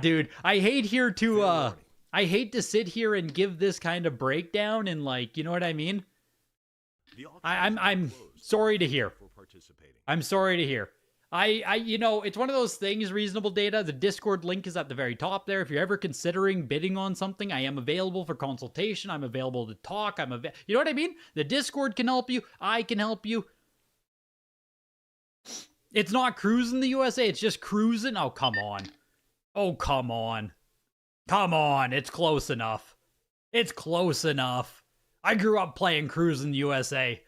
[SPEAKER 3] Dude, I hate to sit here and give this kind of breakdown and, like, you know what I mean? I'm sorry to hear. I'm sorry to hear. You know, it's one of those things, Reasonable Data. The Discord link is at the very top there. If you're ever considering bidding on something, I am available for consultation. I'm available to talk. You know what I mean? The Discord can help you. I can help you. It's not Cruising the USA. It's just Cruising. Oh, come on. Oh, come on. Come on. It's close enough. It's close enough. I grew up playing Cruising the USA.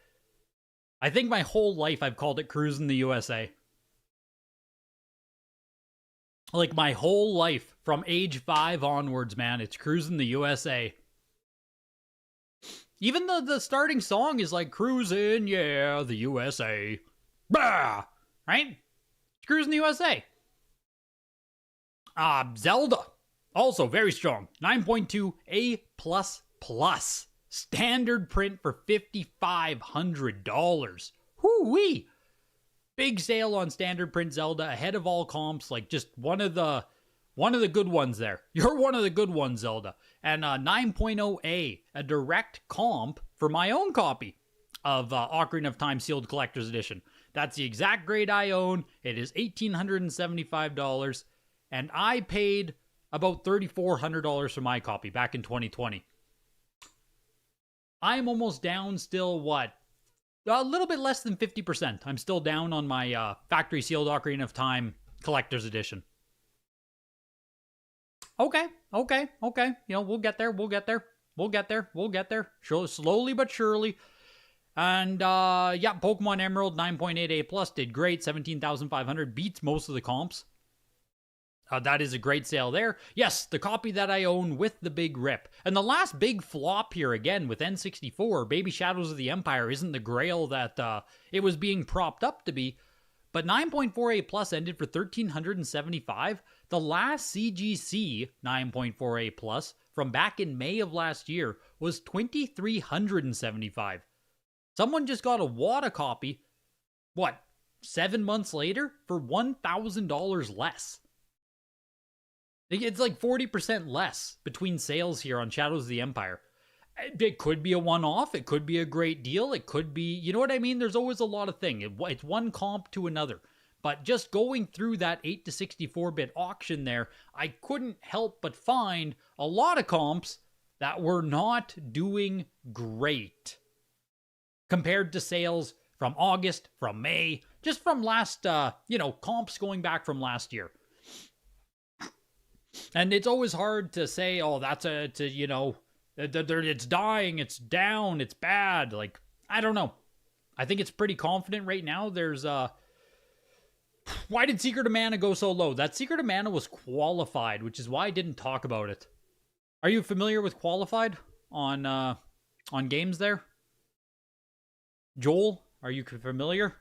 [SPEAKER 3] I think my whole life I've called it Cruising the USA. Like, my whole life, from age 5 onwards, man, it's Cruising the USA. Even the starting song is like, Cruising, yeah, the USA. Bah! Right? It's Cruising the USA. Zelda. Also very strong. 9.2A++. Standard print for $5,500. Hoo-wee! Big sale on standard print Zelda, ahead of all comps, like just one of the good ones there. You're one of the good ones, Zelda. And 9.0A, a direct comp for my own copy of Ocarina of Time Sealed Collector's Edition. That's the exact grade I own. It is $1,875, and I paid about $3,400 for my copy back in 2020. I'm almost down still, what, A little bit less than 50%. I'm still down on my factory sealed Ocarina of Time collector's edition. Okay. You know, we'll get there. Surely, slowly but surely. And yeah, Pokemon Emerald 9.8 A+ did great. 17,500 beats most of the comps. That is a great sale there. Yes, the copy that I own with the big rip. And the last big flop here again with N64, Baby Shadows of the Empire, isn't the grail that it was being propped up to be. But 9.4 A+ ended for $1,375. The last CGC 9.4 A+ from back in May of last year was $2,375. Someone just got a WATA copy, 7 months later for $1,000 less. It's like 40% less between sales here on Shadows of the Empire. It could be a one-off. It could be a great deal. It could be, you know what I mean? There's always a lot of things. It's one comp to another. But just going through that 8 to 64-bit auction there, I couldn't help but find a lot of comps that were not doing great compared to sales from August, from May, just from last, comps going back from last year. And it's always hard to say, oh, it's dying, it's down, it's bad. Like, I don't know. I think it's pretty confident right now. There's, why did Secret of Mana go so low? That Secret of Mana was qualified, which is why I didn't talk about it. Are you familiar with qualified on games there? Joel, are you familiar?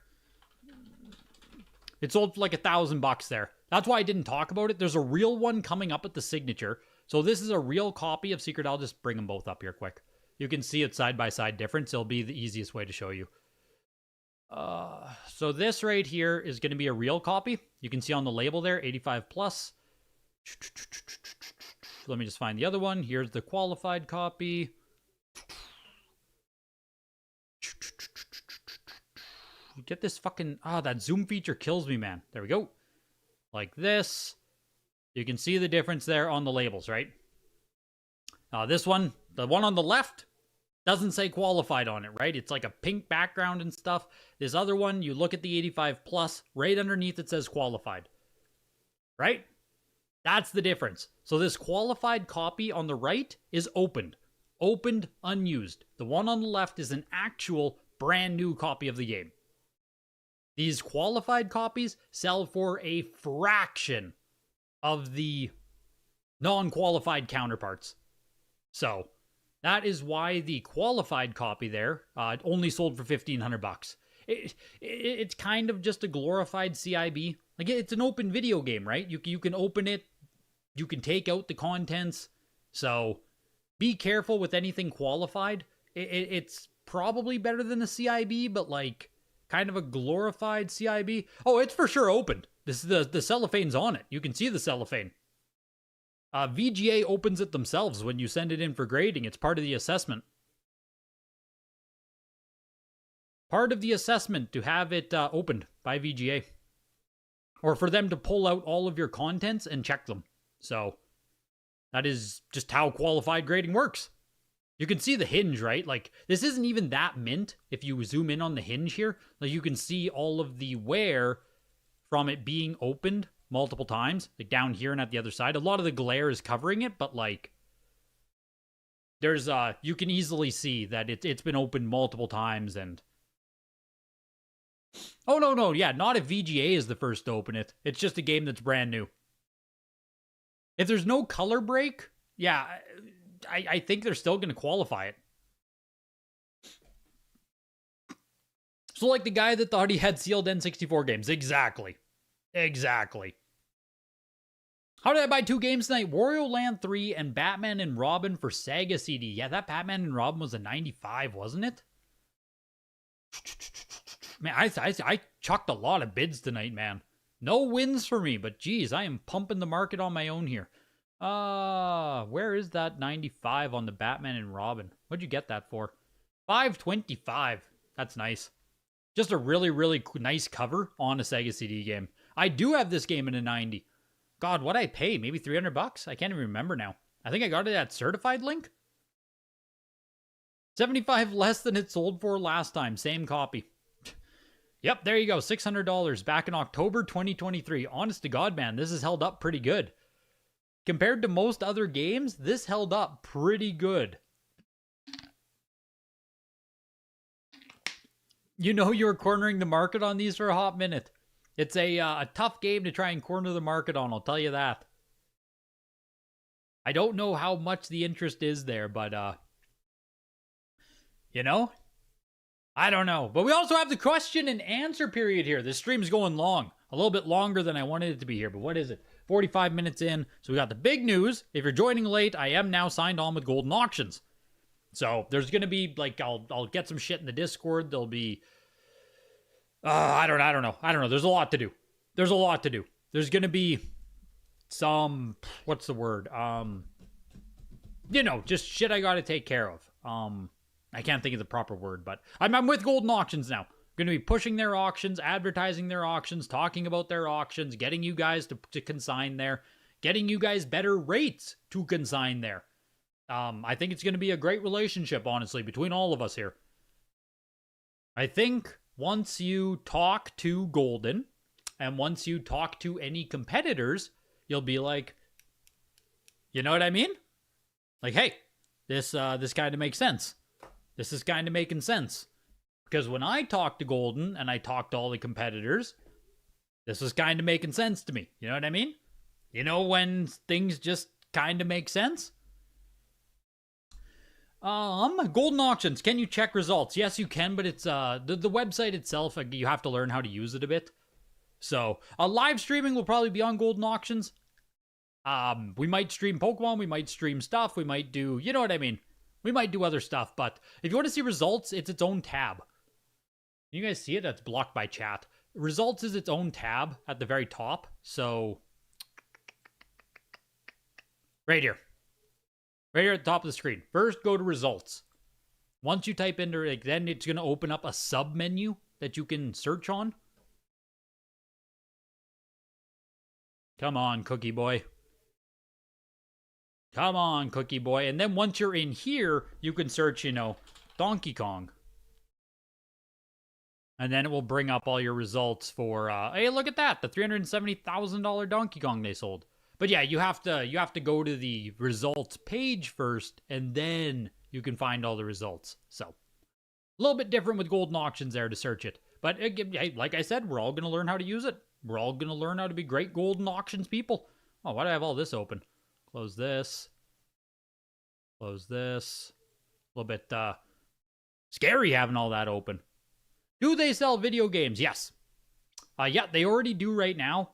[SPEAKER 3] It sold for like $1,000 there. That's why I didn't talk about it. There's a real one coming up at the signature. So this is a real copy of Secret. I'll just bring them both up here quick. You can see it side by side difference. It'll be the easiest way to show you. So this right here is going to be a real copy. You can see on the label there, 85 plus. Let me just find the other one. Here's the qualified copy. Get this fucking... that zoom feature kills me, man. There we go. Like this. You can see the difference there on the labels, right? This one, the one on the left, doesn't say qualified on it, right? It's like a pink background and stuff. This other one, you look at the 85 plus, right underneath it says qualified. Right? That's the difference. So this qualified copy on the right is opened. Opened, unused. The one on the left is an actual brand new copy of the game. These qualified copies sell for a fraction of the non-qualified counterparts. So, that is why the qualified copy there only sold for $1,500. It's kind of just a glorified CIB. Like, it's an open video game, right? You can open it. You can take out the contents. So, be careful with anything qualified. It's probably better than a CIB, but like, kind of a glorified CIB. Oh, it's for sure opened. This is the cellophane's on it. You can see the cellophane. VGA opens it themselves when you send it in for grading. It's part of the assessment. Part of the assessment to have it opened by VGA. Or for them to pull out all of your contents and check them. So, that is just how qualified grading works. You can see the hinge, right? Like, this isn't even that mint. If you zoom in on the hinge here, like, you can see all of the wear from it being opened multiple times, like down here and at the other side. A lot of the glare is covering it, but like, there's you can easily see that it's been opened multiple times. And oh no, yeah, not if VGA is the first to open it. It's just a game that's brand new. If there's no color break, yeah, I think they're still going to qualify it. So like the guy that thought he had sealed N64 games. Exactly. How did I buy 2 games tonight? Wario Land 3 and Batman and Robin for Sega CD. Yeah, that Batman and Robin was a 95, wasn't it? Man, I chucked a lot of bids tonight, man. No wins for me, but geez, I am pumping the market on my own here. Where is that 95 on the Batman and Robin? What'd you get that for? $5.25. That's nice. Just a really, really nice cover on a Sega CD game. I do have this game in a 90. God, what'd I pay? Maybe $300? I can't even remember now. I think I got it at Certified Link. $75 less than it sold for last time. Same copy. Yep, there you go. $600 back in October 2023. Honest to God, man, this has held up pretty good. Compared to most other games, this held up pretty good. You know you were cornering the market on these for a hot minute. It's a tough game to try and corner the market on, I'll tell you that. I don't know how much the interest is there, but, you know, I don't know. But we also have the question and answer period here. This stream's going long. A little bit longer than I wanted it to be here, but what is it? 45 minutes in. So we got the big news. If you're joining late, I am now signed on with Goldin Auctions. So there's going to be, like, I'll get some shit in the Discord. There'll be, I don't know. There's a lot to do. There's going to be some, what's the word? You know, just shit I got to take care of. I can't think of the proper word, but I'm with Goldin Auctions now. Going to be pushing their auctions, advertising their auctions, talking about their auctions, getting you guys to consign there, getting you guys better rates to consign there. I think it's going to be a great relationship, honestly, between all of us here. I think once you talk to Goldin and once you talk to any competitors, you'll be like, you know what I mean? Like, hey, this kind of makes sense. This is kind of making sense. Because when I talked to Goldin and I talked to all the competitors, this was kind of making sense to me. You know what I mean? You know when things just kind of make sense? Goldin Auctions, can you check results? Yes, you can, but it's the website itself, you have to learn how to use it a bit. So, live streaming will probably be on Goldin Auctions. We might stream Pokemon, we might stream stuff, we might do, you know what I mean? We might do other stuff, but if you want to see results, it's its own tab. You guys see it? That's blocked by chat. Results is its own tab at the very top. So, right here. Right here at the top of the screen. First, go to results. Once you type into it, then it's going to open up a sub menu that you can search on. Come on, Cookie Boy. Come on, Cookie Boy. And then once you're in here, you can search, you know, Donkey Kong. And then it will bring up all your results for, hey, look at that, the $370,000 Donkey Kong they sold. But yeah, you have to go to the results page first, and then you can find all the results. So, a little bit different with Goldin Auctions there to search it. But hey, like I said, we're all going to learn how to use it. We're all going to learn how to be great Goldin Auctions people. Oh, why do I have all this open? Close this. Close this. A little bit scary having all that open. Do they sell video games? Yes. Yeah, they already do right now.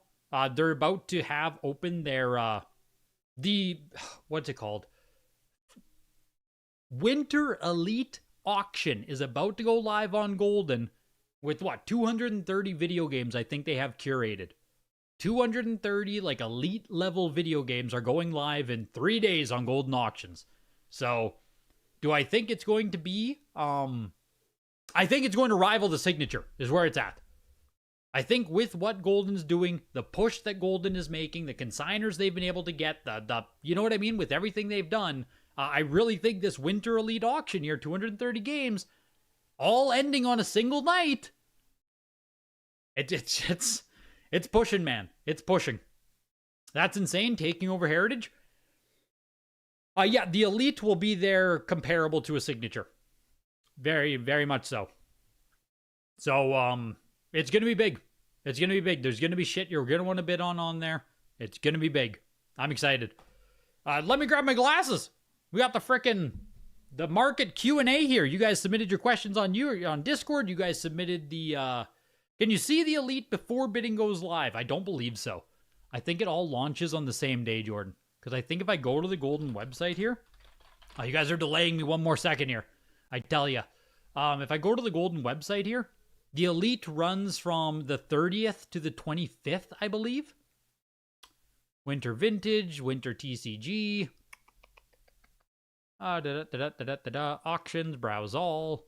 [SPEAKER 3] They're about to have open their, what's it called? Winter Elite Auction is about to go live on Goldin with, 230 video games I think they have curated. 230, like, elite level video games are going live in 3 days on Goldin Auctions. So, do I think it's going to be, I think it's going to rival the Signature, is where it's at. I think with what Goldin's doing, the push that Goldin is making, the consigners they've been able to get, the you know what I mean, with everything they've done, I really think this Winter Elite Auction here, 230 games, all ending on a single night, it's pushing, man. It's pushing. That's insane, taking over Heritage. Yeah, the Elite will be there comparable to a Signature. Very, very much so. So, it's going to be big. It's going to be big. There's going to be shit you're going to want to bid on there. It's going to be big. I'm excited. Let me grab my glasses. We got the market Q&A here. You guys submitted your questions on Discord. You guys submitted the, can you see the Elite before bidding goes live? I don't believe so. I think it all launches on the same day, Jordan. Because I think if I go to the Goldin website here, oh, you guys are delaying me one more second here. I tell you. If I go to the Goldin website here, the Elite runs from the 30th to the 25th, I believe. Winter Vintage, Winter TCG. Auctions, browse all.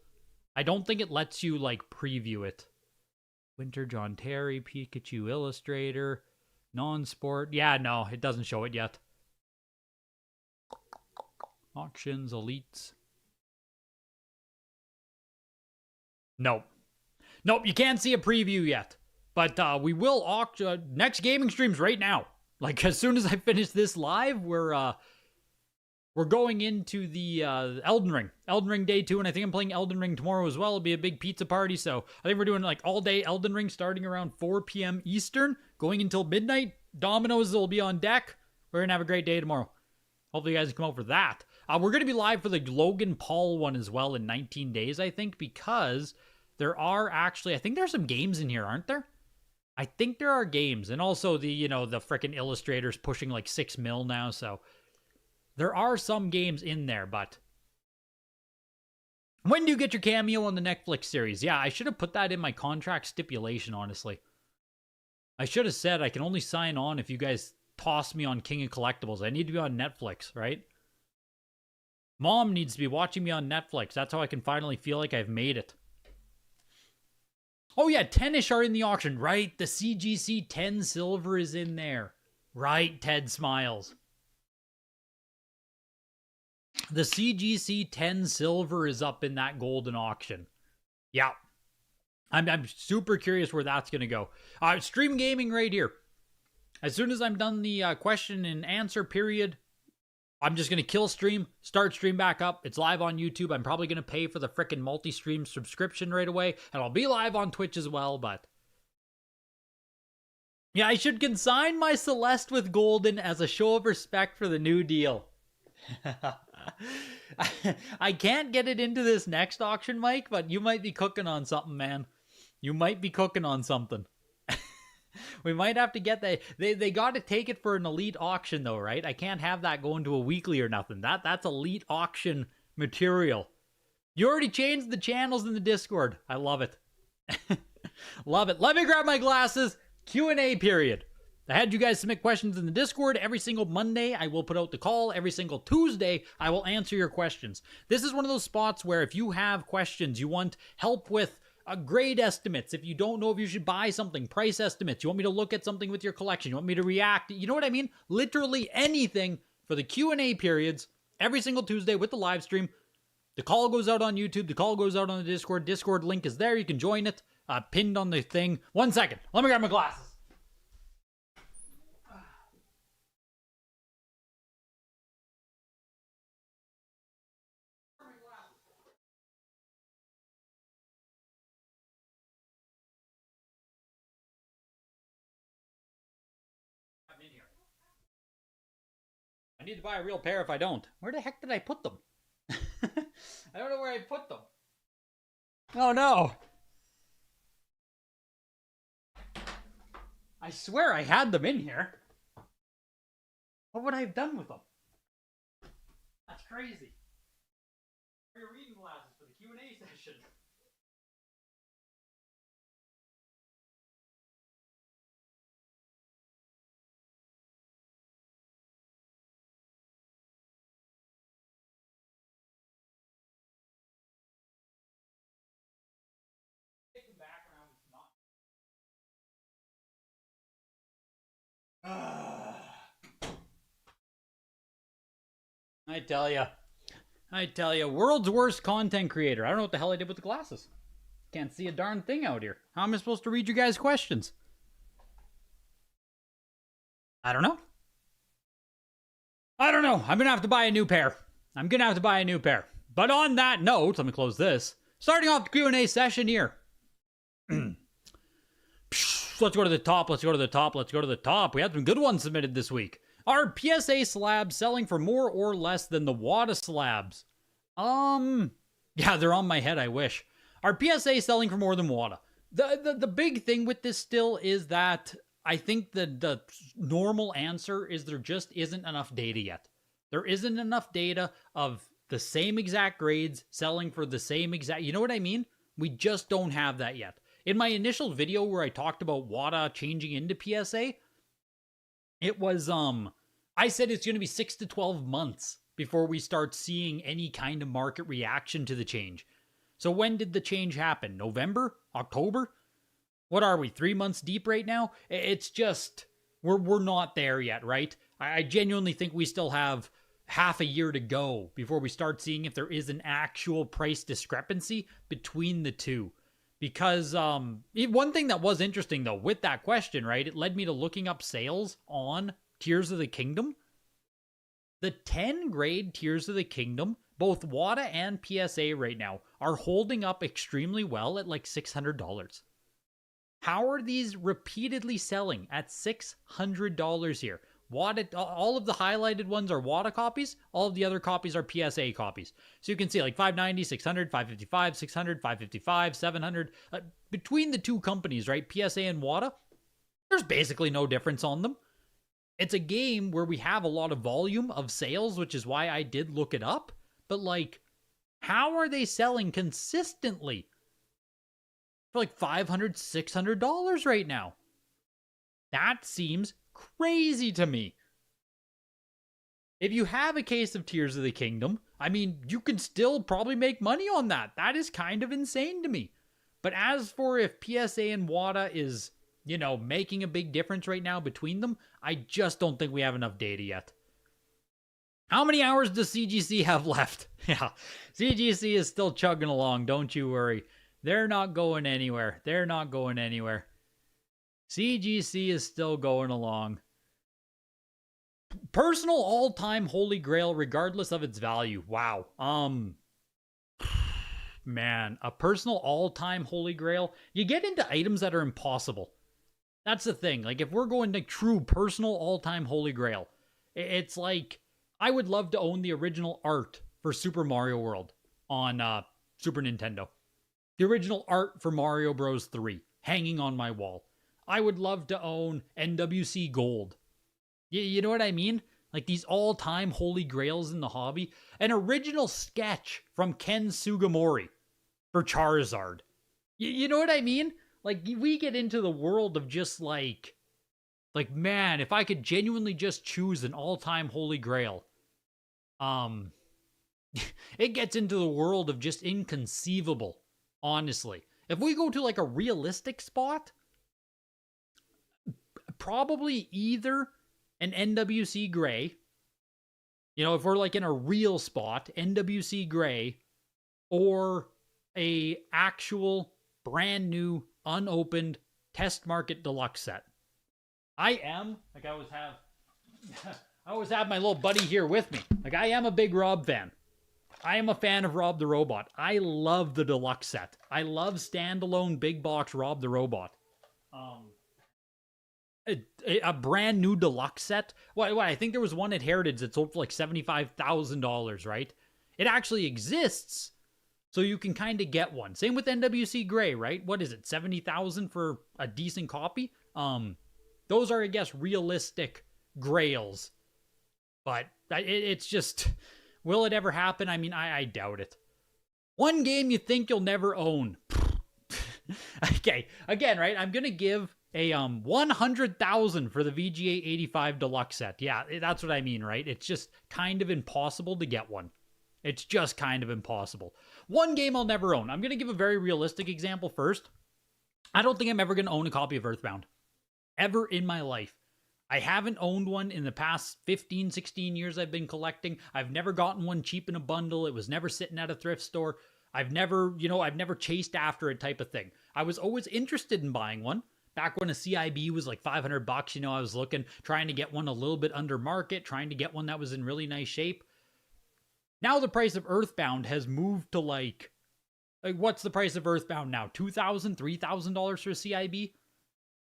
[SPEAKER 3] I don't think it lets you, like, preview it. Winter John Terry, Pikachu Illustrator, non-sport. Yeah, no, it doesn't show it yet. Auctions, Elites. Nope. Nope, you can't see a preview yet. But we will auction next gaming streams right now. Like, as soon as I finish this live, we're going into the Elden Ring Day 2, and I think I'm playing Elden Ring tomorrow as well. It'll be a big pizza party, so I think we're doing like all day Elden Ring starting around 4 p.m. Eastern, going until midnight. Dominoes will be on deck. We're going to have a great day tomorrow. Hopefully you guys can come out for that. We're going to be live for the Logan Paul one as well in 19 days, I think, because there are actually, I think there's some games in here, aren't there? I think there are games, and also the frickin' illustrators pushing like 6 mil now, so there are some games in there. But when do you get your cameo on the Netflix series? Yeah, I should have put that in my contract stipulation, honestly. I should have said I can only sign on if you guys toss me on King of Collectibles. I need to be on Netflix, right? Mom needs to be watching me on Netflix. That's how I can finally feel like I've made it. Oh yeah, 10-ish are in the auction, right? The CGC 10 silver is in there. Right, Ted smiles. The CGC 10 silver is up in that golden auction. Yeah. I'm super curious where that's going to go. Stream gaming right here. As soon as I'm done the question and answer period, I'm just going to kill stream, start stream back up. It's live on YouTube. I'm probably going to pay for the frickin' multi-stream subscription right away. And I'll be live on Twitch as well, but yeah, I should consign my Celeste with Goldin as a show of respect for the new deal. I can't get it into this next auction, Mike, but you might be cooking on something, man. You might be cooking on something. We might have to get that. They got to take it for an elite auction, though, right? I can't have that going to a weekly or nothing. That's elite auction material. You already changed the channels in the Discord. I love it. Love it. Let me grab my glasses. Q&A period. I had you guys submit questions in the Discord. Every single Monday, I will put out the call. Every single Tuesday, I will answer your questions. This is one of those spots where if you have questions, you want help with grade estimates, if you don't know if you should buy something, price estimates, you want me to look at something with your collection, you want me to react, you know what I mean? Literally anything for the Q&A periods, every single Tuesday with the live stream. The call goes out on YouTube, the call goes out on the Discord. Discord link is there, you can join it, pinned on the thing. 1 second, let me grab my glasses. I need to buy a real pair if I don't. Where the heck did I put them? I don't know where I put them. Oh no. I swear I had them in here. What would I have done with them? That's crazy. Your reading glasses for the Q&A session. I tell you, world's worst content creator. I don't know what the hell I did with the glasses. Can't see a darn thing out here. How am I supposed to read you guys' questions? I don't know. I'm gonna have to buy a new pair. But on that note, let me close this. Starting off the Q&A session here. Let's go to the top. We had some good ones submitted this week. Are PSA slabs selling for more or less than the WATA slabs? Yeah, they're on my head, I wish. Are PSA selling for more than WATA? The big thing with this still is that I think the normal answer is there just isn't enough data yet. There isn't enough data of the same exact grades selling for the same exact... You know what I mean? We just don't have that yet. In my initial video where I talked about WATA changing into PSA, it was, I said it's going to be 6 to 12 months before we start seeing any kind of market reaction to the change. So when did the change happen? November? October? What are we, 3 months deep right now? It's just, we're not there yet, right? I genuinely think we still have half a year to go before we start seeing if there is an actual price discrepancy between the two. Because one thing that was interesting, though, with that question, right, it led me to looking up sales on Tears of the Kingdom. The 10 grade Tears of the Kingdom, both WATA and PSA right now, are holding up extremely well at like $600. How are these repeatedly selling at $600 here? WATA, all of the highlighted ones are WATA copies. All of the other copies are PSA copies. So you can see like 590, 600, 555, 600, 555, 700. Between the two companies, right, PSA and WATA, there's basically no difference on them. It's a game where we have a lot of volume of sales, which is why I did look it up. But like, how are they selling consistently for like $500, $600 right now? That seems crazy to me. If you have a case of Tears of the Kingdom, I mean, you can still probably make money on that. That is kind of insane to me. But as for if PSA and WATA is, you know, making a big difference right now between them, I just don't think we have enough data yet. How many hours does CGC have left? Yeah, CGC is still chugging along, don't you worry. They're not going anywhere. They're not going anywhere. CGC is still going along. Personal all-time holy grail regardless of its value. Wow. Man, a personal all-time holy grail. You get into items that are impossible. That's the thing. Like, if we're going to true personal all-time holy grail, it's like, I would love to own the original art for Super Mario World on Super Nintendo. The original art for Mario Bros. 3 hanging on my wall. I would love to own NWC Gold. You know what I mean? Like these all-time holy grails in the hobby. An original sketch from Ken Sugimori for Charizard. You know what I mean? Like, we get into the world of just like, man, if I could genuinely just choose an all-time holy grail, it gets into the world of just inconceivable, honestly. If we go to like a realistic spot, probably either an NWC Gray, you know, if we're like in a real spot, NWC Gray, or a actual brand new unopened test market deluxe set. I always have my little buddy here with me. Like, I am a big Rob fan. I am a fan of Rob the Robot. I love the deluxe set. I love standalone big box Rob the Robot. A brand new deluxe set. What? I think there was one at Heritage that sold for like $75,000, right? It actually exists, so you can kind of get one. Same with NWC Gray, right? What is it, $70,000 for a decent copy? Those are, I guess, realistic grails. But it's just, will it ever happen? I mean, I doubt it. One game you think you'll never own. Okay, again, right? I'm gonna give a $100,000 for the VGA 85 deluxe set. Yeah, that's what I mean, right? It's just kind of impossible to get one. It's just kind of impossible. One game I'll never own. I'm gonna give a very realistic example first. I don't think I'm ever gonna own a copy of Earthbound. Ever in my life. I haven't owned one in the past 15, 16 years I've been collecting. I've never gotten one cheap in a bundle. It was never sitting at a thrift store. I've never chased after it type of thing. I was always interested in buying one. Back when a CIB was like $500, I was looking, trying to get one a little bit under market, trying to get one that was in really nice shape. Now the price of Earthbound has moved to like what's the price of Earthbound now? $2,000, $3,000 for a CIB?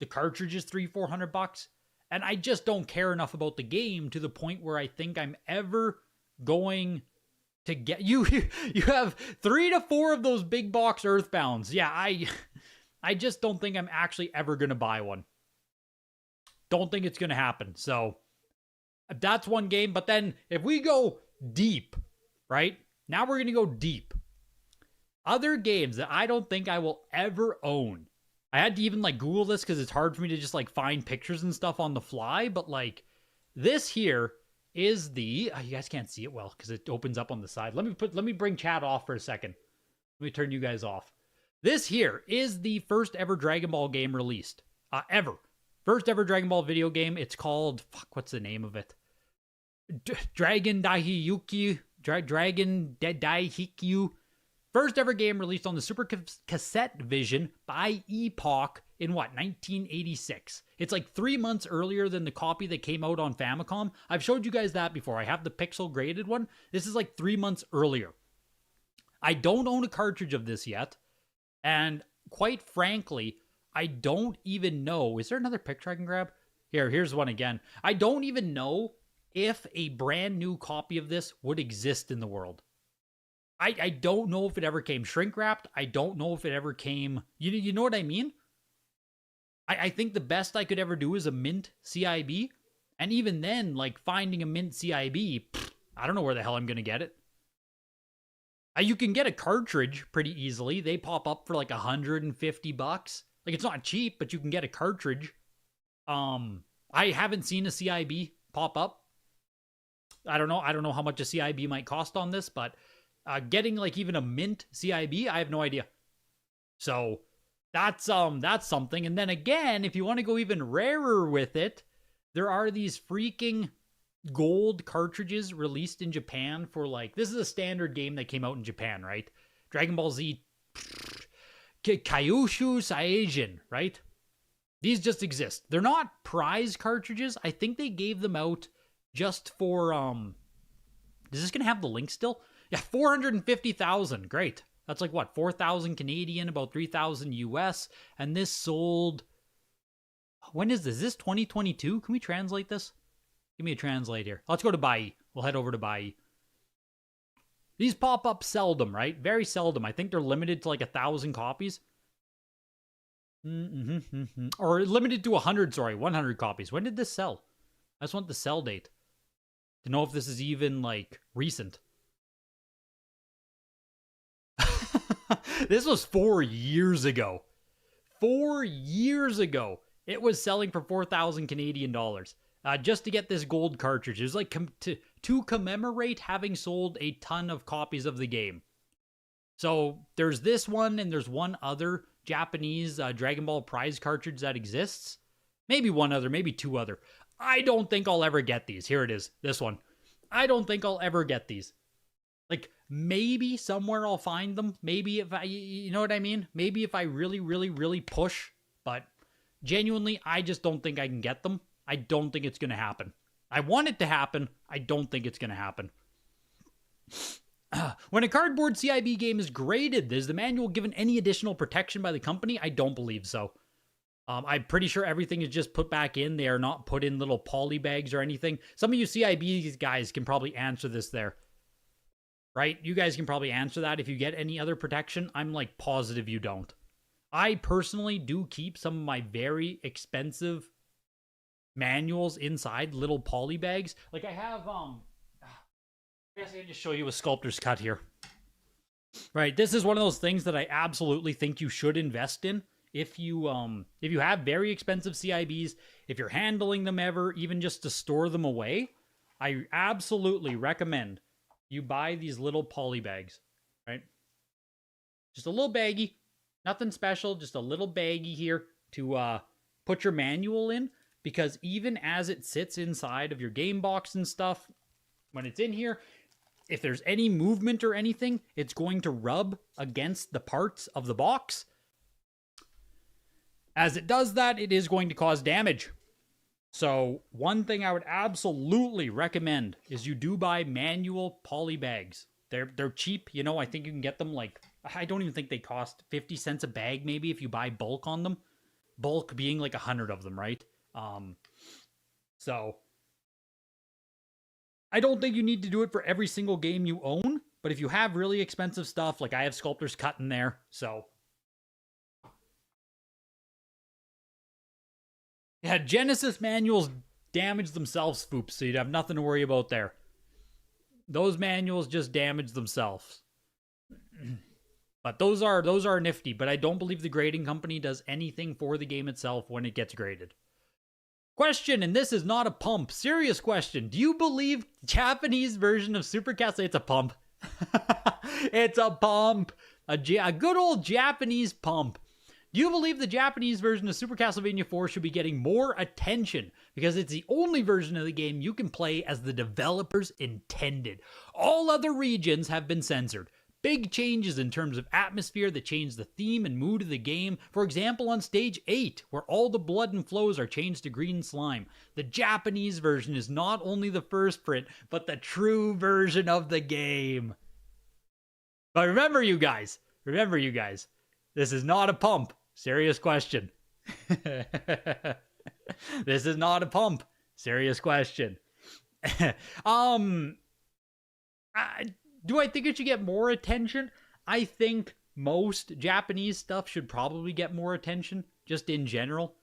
[SPEAKER 3] The cartridge is $300-$400. And I just don't care enough about the game to the point where I think I'm ever going to get you. You have 3 to 4 of those big box Earthbounds. Yeah, I just don't think I'm actually ever going to buy one. Don't think it's going to happen. So that's one game. But then if we go deep, right? Now we're going to go deep. Other games that I don't think I will ever own. I had to even like Google this because it's hard for me to just like find pictures and stuff on the fly. But like this here is the, you guys can't see it well because it opens up on the side. Let me bring chat off for a second. Let me turn you guys off. This here is the first ever Dragon Ball game released. Ever. First ever Dragon Ball video game. It's called, what's the name of it? Dragon Daihikyu. First ever game released on the Super Cassette Vision by Epoch in 1986. It's like 3 months earlier than the copy that came out on Famicom. I've showed you guys that before. I have the pixel graded one. This is like 3 months earlier. I don't own a cartridge of this yet. And quite frankly, I don't even know. Is there another picture I can grab? Here's one again. I don't even know if a brand new copy of this would exist in the world. I don't know if it ever came shrink wrapped. I don't know if it ever came... You know what I mean? I think the best I could ever do is a mint CIB. And even then, like, finding a mint CIB, I don't know where the hell I'm going to get it. You can get a cartridge pretty easily. They pop up for like $150. Like, it's not cheap, but you can get a cartridge. I haven't seen a CIB pop up. I don't know how much a CIB might cost on this, but getting like even a mint CIB, I have no idea. So that's something. And then again, if you want to go even rarer with it, there are these freaking gold cartridges released in Japan for like, this is a standard game that came out in Japan, right? Dragon Ball Z Kyushu Saijin, right? These just exist. They're not prize cartridges. I think they gave them out just for is this gonna have the link still? Yeah, 450,000. Great. That's like what, 4,000 Canadian, about 3,000 US. And this sold, when is this? Is this 2022? Can we translate this? Give me a translate here. Let's go to Bai. We'll head over to Bai. These pop up seldom, right? Very seldom. I think they're limited to like 1,000 copies. Or limited to 100 copies. When did this sell? I just want the sell date to know if this is even like recent. This was 4 years ago. 4 years ago. It was selling for 4,000 Canadian dollars. Just to get this gold cartridge. It was like to commemorate having sold a ton of copies of the game. So there's this one, and there's one other Japanese Dragon Ball prize cartridge that exists. Maybe one other, maybe two other. I don't think I'll ever get these. Here it is, this one. I don't think I'll ever get these. Like, maybe somewhere I'll find them. Maybe if I, you know what I mean? Maybe if I really, really, really push. But genuinely, I just don't think I can get them. I don't think it's going to happen. I want it to happen. I don't think it's going to happen. When a cardboard CIB game is graded, is the manual given any additional protection by the company? I don't believe so. I'm pretty sure everything is just put back in. They are not put in little poly bags or anything. Some of you CIB guys can probably answer this there. Right? You guys can probably answer that if you get any other protection. I'm like positive you don't. I personally do keep some of my very expensive manuals inside little poly bags. Like I have, I guess I can just show you a sculptor's cut here. Right, this is one of those things that I absolutely think you should invest in. If you have very expensive CIBs, if you're handling them ever, even just to store them away, I absolutely recommend you buy these little poly bags, right? Just a little baggie, nothing special, just a little baggie here to put your manual in, because even as it sits inside of your game box and stuff, when it's in here, if there's any movement or anything, it's going to rub against the parts of the box. As it does that, it is going to cause damage. So one thing I would absolutely recommend is you do buy manual poly bags. They're cheap, you know. I think you can get them like, I don't even think they cost 50 cents a bag maybe if you buy bulk on them. Bulk being like 100 of them, right? So I don't think you need to do it for every single game you own, but if you have really expensive stuff, like I have Sculptor's Cut in there, so. Yeah, Genesis manuals damage themselves, Foops, so you'd have nothing to worry about there. Those manuals just damage themselves. But those are nifty, but I don't believe the grading company does anything for the game itself when it gets graded. Question, and this is not a pump. Serious question. Do you believe Japanese version of Super Castlevania? It's a pump. It's a pump. A good old Japanese pump. Do you believe the Japanese version of Super Castlevania 4 should be getting more attention because it's the only version of the game you can play as the developers intended? All other regions have been censored. big changes in terms of atmosphere that change the theme and mood of the game. For example, on stage 8, where all the blood and flows are changed to green slime. The Japanese version is not only the first print, but the true version of the game. But remember, you guys, this is not a pump. Serious question. This is not a pump. Serious question. Do I think it should get more attention? I think most Japanese stuff should probably get more attention, just in general.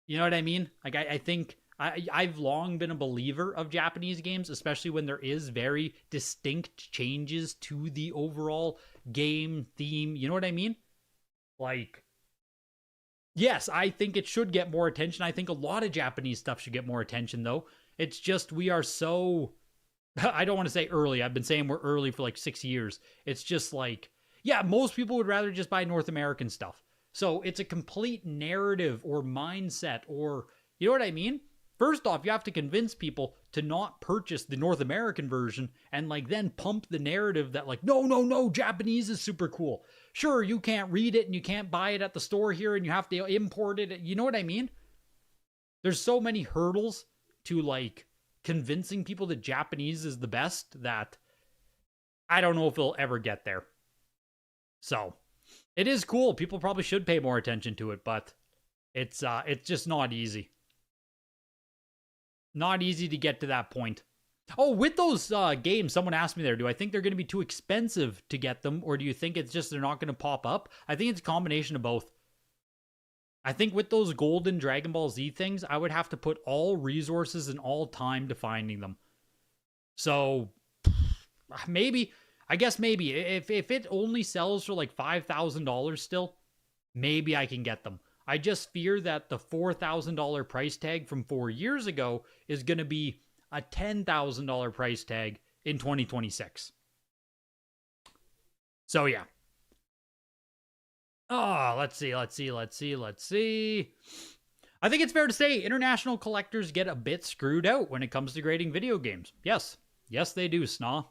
[SPEAKER 3] You know what I mean? Like, I think I've long been a believer of Japanese games, especially when there is very distinct changes to the overall game theme. You know what I mean? Like, yes, I think it should get more attention. I think a lot of Japanese stuff should get more attention, though. It's just we are so... I don't want to say early. I've been saying we're early for like 6 years. It's just like, yeah, most people would rather just buy North American stuff. So it's a complete narrative or mindset or, you know what I mean? First off, you have to convince people to not purchase the North American version and like then pump the narrative that like, no, Japanese is super cool. Sure, you can't read it and you can't buy it at the store here and you have to import it. You know what I mean? There's so many hurdles to like convincing people that Japanese is the best that I don't know if they'll ever get there. So it is cool. People probably should pay more attention to it, but it's just not easy. Not easy to get to that point. Oh, with those games, someone asked me there, do I think they're going to be too expensive to get them, or do you think it's just they're not going to pop up? I think it's a combination of both. I think with those Goldin Dragon Ball Z things, I would have to put all resources and all time to finding them. So, maybe, if it only sells for like $5,000 still, maybe I can get them. I just fear that the $4,000 price tag from 4 years ago is going to be a $10,000 price tag in 2026. So yeah. Oh, let's see. I think it's fair to say international collectors get a bit screwed out when it comes to grading video games. Yes, they do, Snaw.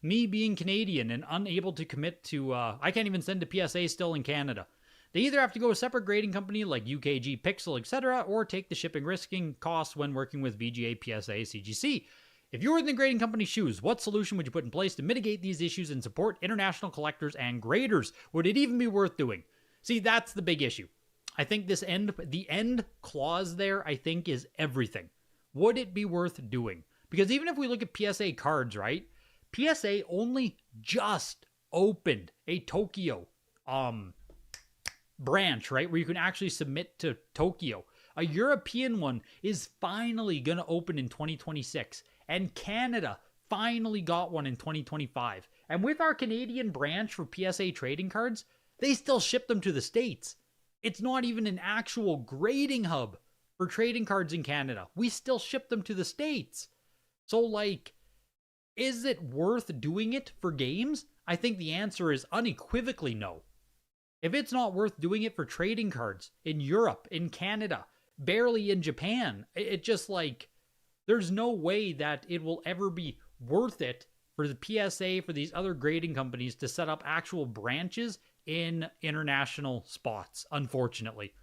[SPEAKER 3] Me being Canadian and unable to commit to, I can't even send to PSA still in Canada. They either have to go a separate grading company like UKG, Pixel, etc., or take the shipping risking costs when working with VGA, PSA, CGC. If you were in the grading company's shoes, what solution would you put in place to mitigate these issues and support international collectors and graders? Would it even be worth doing? See, that's the big issue. I think the end clause there, I think, is everything. Would it be worth doing? Because even if we look at PSA cards, right? PSA only just opened a Tokyo, branch, right, where you can actually submit to Tokyo. A European one is finally going to open in 2026, and Canada finally got one in 2025. And with our Canadian branch for PSA trading cards, they still ship them to the States. It's not even an actual grading hub for trading cards in Canada. We still ship them to the States. So, like, is it worth doing it for games? I think the answer is unequivocally no. If it's not worth doing it for trading cards in Europe, in Canada, barely in Japan, it just like, there's no way that it will ever be worth it for the PSA, for these other grading companies to set up actual branches in international spots, unfortunately.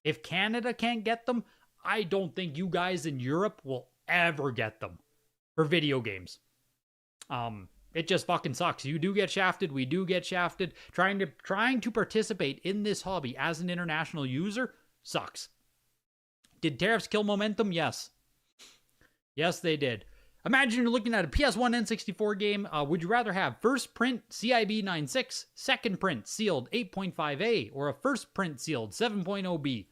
[SPEAKER 3] If Canada can't get them, I don't think you guys in Europe will ever get them for video games. It just fucking sucks. You do get shafted. We do get shafted. Trying to participate in this hobby as an international user sucks. Did tariffs kill momentum? Yes. Yes, they did. Imagine you're looking at a PS1 N64 game. Would you rather have first print CIB 9.6, second print sealed 8.5A, or a first print sealed 7.0B?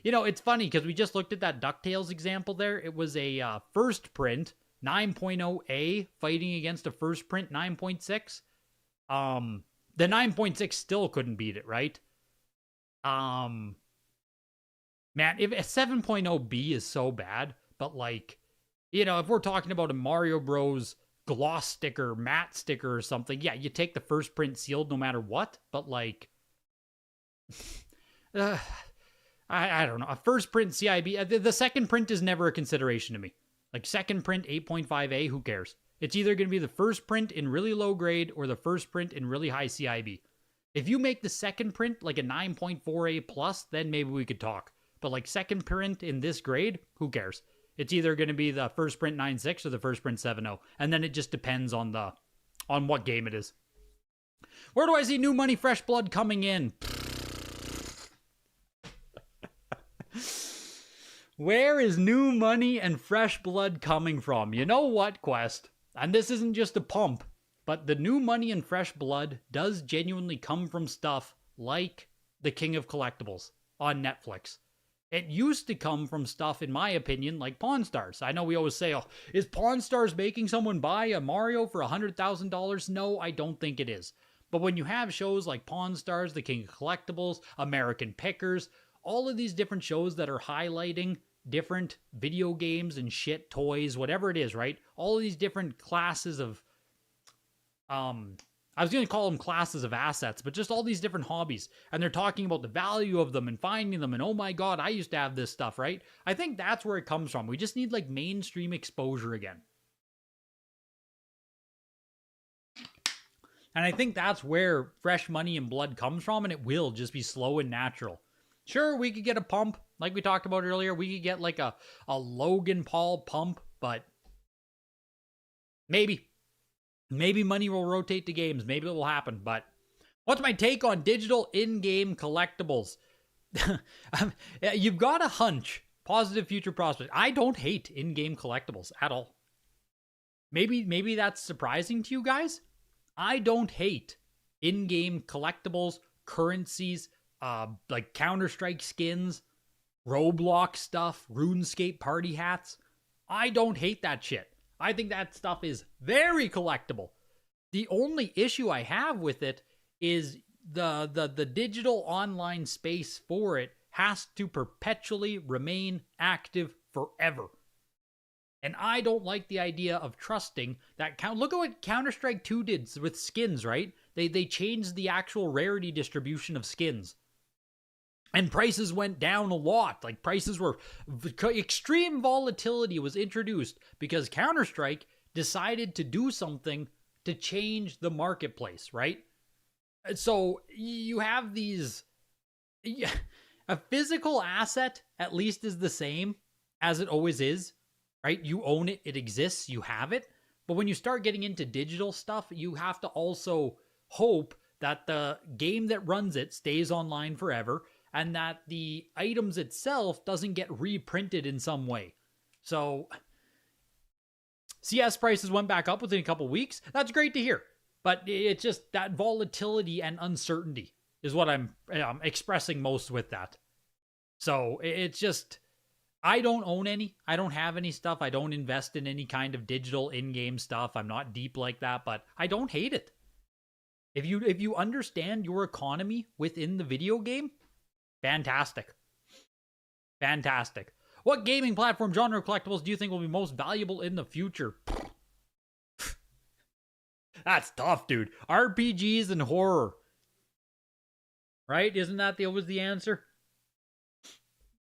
[SPEAKER 3] You know, it's funny because we just looked at that DuckTales example there. It was a first print 9.0A fighting against a first print 9.6. The 9.6 still couldn't beat it, right? Man, if a 7.0B is so bad, but like, you know, if we're talking about a Mario Bros. Gloss sticker, matte sticker or something, yeah, you take the first print sealed no matter what, but like, I don't know. A first print CIB, the second print is never a consideration to me. Like second print 8.5A, who cares? It's either going to be the first print in really low grade or the first print in really high CIB. If you make the second print like a 9.4A plus, then maybe we could talk. But like second print in this grade, who cares? It's either going to be the first print 9.6 or the first print 7.0. And then it just depends on what game it is. Where do I see new money, fresh blood coming in? Where is new money and fresh blood coming from? You know what, Quest? And this isn't just a pump, but the new money and fresh blood does genuinely come from stuff like The King of Collectibles on Netflix. It used to come from stuff, in my opinion, like Pawn Stars. I know we always say, oh, is Pawn Stars making someone buy a Mario for $100,000? No, I don't think it is. But when you have shows like Pawn Stars, The King of Collectibles, American Pickers, all of these different shows that are highlighting different video games and shit, toys, whatever it is, right? All of these different classes of, I was going to call them classes of assets, but just all these different hobbies. And they're talking about the value of them and finding them. And oh my God, I used to have this stuff, right? I think that's where it comes from. We just need like mainstream exposure again. And I think that's where fresh money and blood comes from. And it will just be slow and natural. Sure, we could get a pump, like we talked about earlier. We could get like a Logan Paul pump, but maybe money will rotate to games. Maybe it will happen, but what's my take on digital in-game collectibles? You've got a hunch. Positive future prospect. I don't hate in-game collectibles at all. Maybe that's surprising to you guys. I don't hate in-game collectibles, currencies, like Counter-Strike skins, Roblox stuff, RuneScape party hats. I don't hate that shit. I think that stuff is very collectible. The only issue I have with it is the digital online space for it has to perpetually remain active forever. And I don't like the idea of trusting that. Look at what Counter-Strike 2 did with skins, right? They changed the actual rarity distribution of skins. And prices went down a lot. Like prices were, extreme volatility was introduced because Counter-Strike decided to do something to change the marketplace, right? So you have these, a physical asset at least is the same as it always is, right? You own it, it exists, you have it. But when you start getting into digital stuff, you have to also hope that the game that runs it stays online forever, and that the items itself doesn't get reprinted in some way. So CS prices went back up within a couple weeks. That's great to hear. But it's just that volatility and uncertainty is what I'm expressing most with that. So it's just, I don't own any. I don't have any stuff. I don't invest in any kind of digital in-game stuff. I'm not deep like that, but I don't hate it. If you understand your economy within the video game, fantastic. Fantastic. What gaming platform genre of collectibles do you think will be most valuable in the future? That's tough, dude. RPGs and horror. Right? Isn't that always the answer?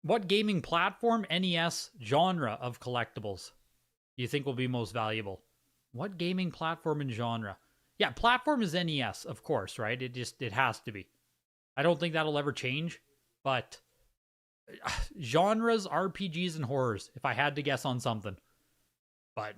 [SPEAKER 3] What gaming platform, NES, genre of collectibles do you think will be most valuable? What gaming platform and genre? Yeah, platform is NES, of course, right? It has to be. I don't think that'll ever change. But genres, RPGs, and horrors, if I had to guess on something. But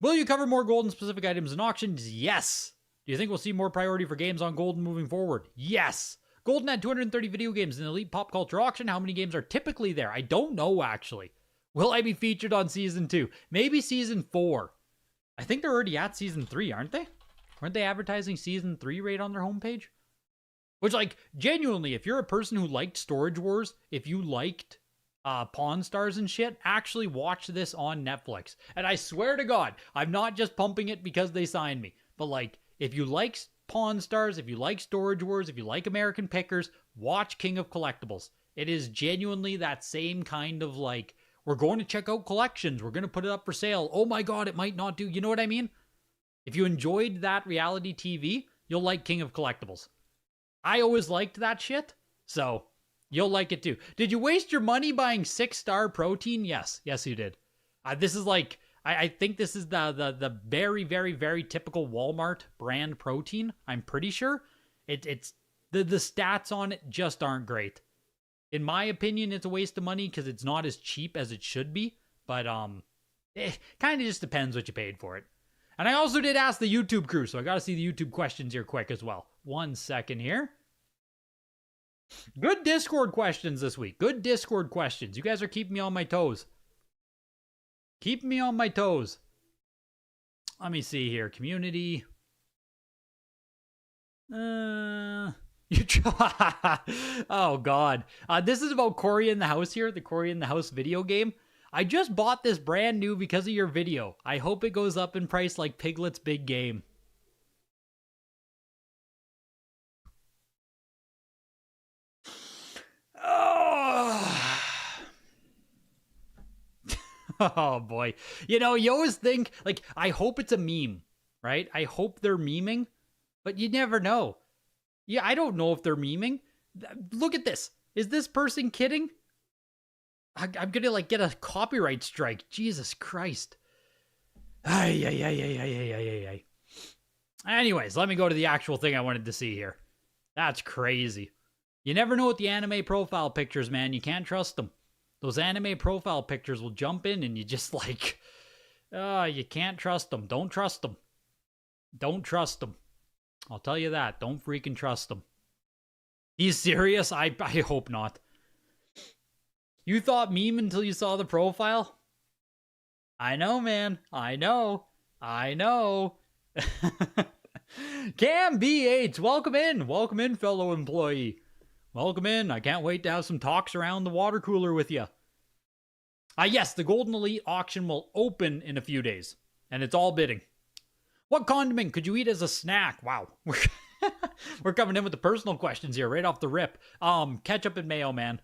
[SPEAKER 3] will you cover more Goldin specific items in auctions? Yes. Do you think we'll see more priority for games on Goldin moving forward? Yes. Goldin had 230 video games in the Elite Pop Culture Auction. How many games are typically there? I don't know, actually. Will I be featured on Season 2? Maybe Season 4. I think they're already at Season 3, aren't they? Aren't they advertising Season 3 right on their homepage? Which, like, genuinely, if you're a person who liked Storage Wars, if you liked Pawn Stars and shit, actually watch this on Netflix. And I swear to God, I'm not just pumping it because they signed me. But, like, if you like Pawn Stars, if you like Storage Wars, if you like American Pickers, watch King of Collectibles. It is genuinely that same kind of, like, we're going to check out collections. We're going to put it up for sale. Oh my God, it might not do. You know what I mean? If you enjoyed that reality TV, you'll like King of Collectibles. I always liked that shit, so you'll like it too. Did you waste your money buying 6-star protein? Yes. Yes, you did. This is like I think this is the very, very, very typical Walmart brand protein. I'm pretty sure. It's the stats on it just aren't great. In my opinion, it's a waste of money because it's not as cheap as it should be. But it kind of just depends what you paid for it. And I also did ask the YouTube crew, so I got to see the YouTube questions here quick as well. 1 second here. Good Discord questions this week. Good Discord questions. You guys are keeping me on my toes. Keeping me on my toes. Let me see here. Community. Oh, God. This is about Cory in the House here. The Cory in the House video game. I just bought this brand new because of your video. I hope it goes up in price like Piglet's big game. Oh. Oh boy. You know, you always think, like, I hope it's a meme, right? I hope they're memeing, but you never know. Yeah, I don't know if they're memeing. Look at this. Is this person kidding? I'm gonna, like, get a copyright strike. Jesus Christ. Ay. Anyways, let me go to the actual thing I wanted to see here. That's crazy. You never know with the anime profile pictures, man. You can't trust them. Those anime profile pictures will jump in and you just like, you can't trust them. Don't trust them. Don't trust them. I'll tell you that. Don't freaking trust them. He's serious? I hope not. You thought meme until you saw the profile? I know, man. I know. Cam BH, welcome in. Welcome in, fellow employee. Welcome in. I can't wait to have some talks around the water cooler with you. Yes, the Golden Elite auction will open in a few days, and it's all bidding. What condiment could you eat as a snack? Wow. We're coming in with the personal questions here right off the rip. Ketchup and mayo, man.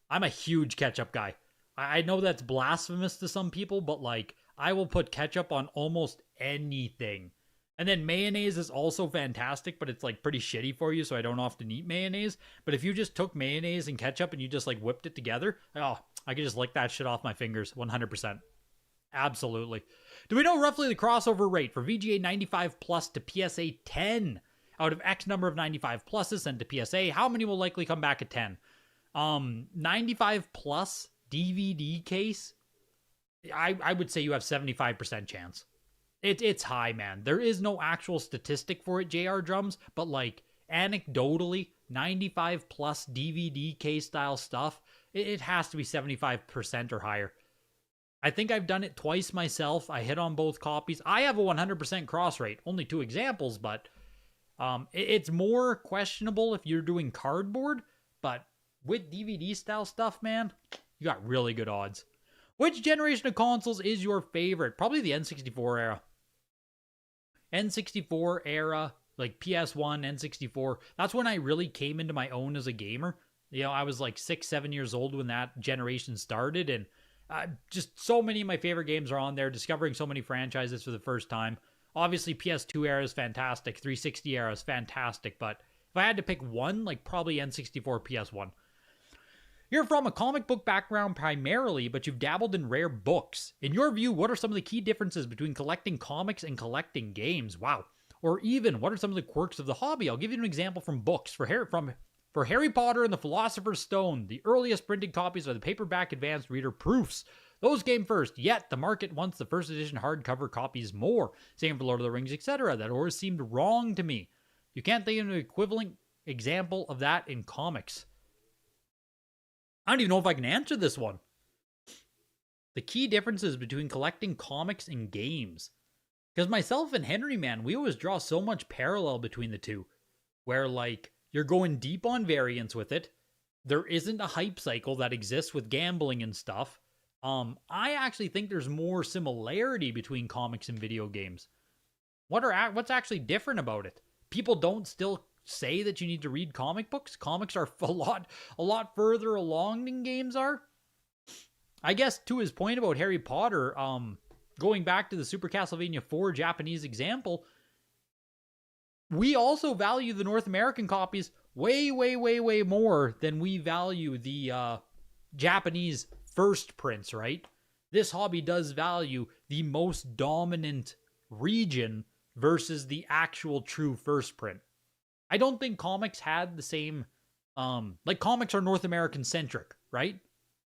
[SPEAKER 3] I'm a huge ketchup guy. I know that's blasphemous to some people, but like, I will put ketchup on almost anything. And then mayonnaise is also fantastic, but it's like pretty shitty for you, so I don't often eat mayonnaise. But if you just took mayonnaise and ketchup and you just like whipped it together, I could just lick that shit off my fingers 100%. Absolutely. Do we know roughly the crossover rate for VGA 95 plus to PSA 10? Out of X number of 95 pluses sent to PSA, how many will likely come back at 10? 95 plus DVD case, I would say you have 75% chance. It's high, man. There is no actual statistic for it, JR Drums, but like anecdotally, 95 plus DVD case style stuff, it has to be 75% or higher. I think I've done it twice myself. I hit on both copies. I have a 100% cross rate. Only 2 examples, but it's more questionable if you're doing cardboard, but with DVD style stuff, man, you got really good odds. Which generation of consoles is your favorite? Probably the N64 era. N64 era, like PS1, N64. That's when I really came into my own as a gamer. You know, I was like 6-7 years old when that generation started, and just so many of my favorite games are on there, discovering so many franchises for the first time. Obviously, PS2 era is fantastic, 360 era is fantastic, but if I had to pick one, like probably N64, PS1. You're from a comic book background primarily, but you've dabbled in rare books. In your view, what are some of the key differences between collecting comics and collecting games? Wow. Or even, what are some of the quirks of the hobby? I'll give you an example from books. For Harry Potter and the Philosopher's Stone, the earliest printed copies are the paperback advanced reader proofs. Those came first, yet the market wants the first edition hardcover copies more. Same for Lord of the Rings, etc. That always seemed wrong to me. You can't think of an equivalent example of that in comics. I don't even know if I can answer this one. The key differences between collecting comics and games. Because myself and Henry, man, we always draw so much parallel between the two. Where, like, you're going deep on variants with it. There isn't a hype cycle that exists with gambling and stuff. I actually think there's more similarity between comics and video games. What's actually different about it? People don't still say that you need to read comic books. Comics are a lot further along than games are. I guess to his point about Harry Potter, going back to the Super Castlevania 4 Japanese example, we also value the North American copies way more than we value the Japanese first prints, right? this hobby does value the most dominant region versus the actual true first print. I don't think comics had the same, like comics are North American centric, right?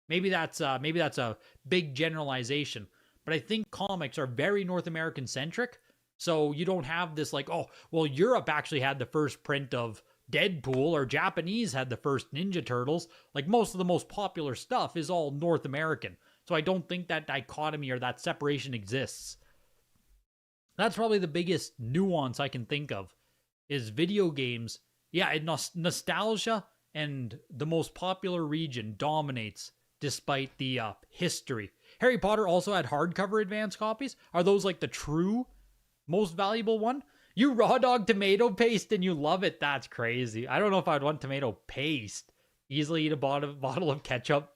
[SPEAKER 3] Maybe that's a big generalization, but I think comics are very North American centric. So you don't have this like, oh, well, Europe actually had the first print of Deadpool, or Japanese had the first Ninja Turtles. Like most of the most popular stuff is all North American. So I don't think that dichotomy or that separation exists. That's probably the biggest nuance I can think of, is video games. Yeah, nostalgia and the most popular region dominates despite the history. Harry Potter also had hardcover advance copies. Are those like the true most valuable one? You raw dog tomato paste and you love it. That's crazy. I don't know if I'd want tomato paste. Easily eat a bottle of ketchup.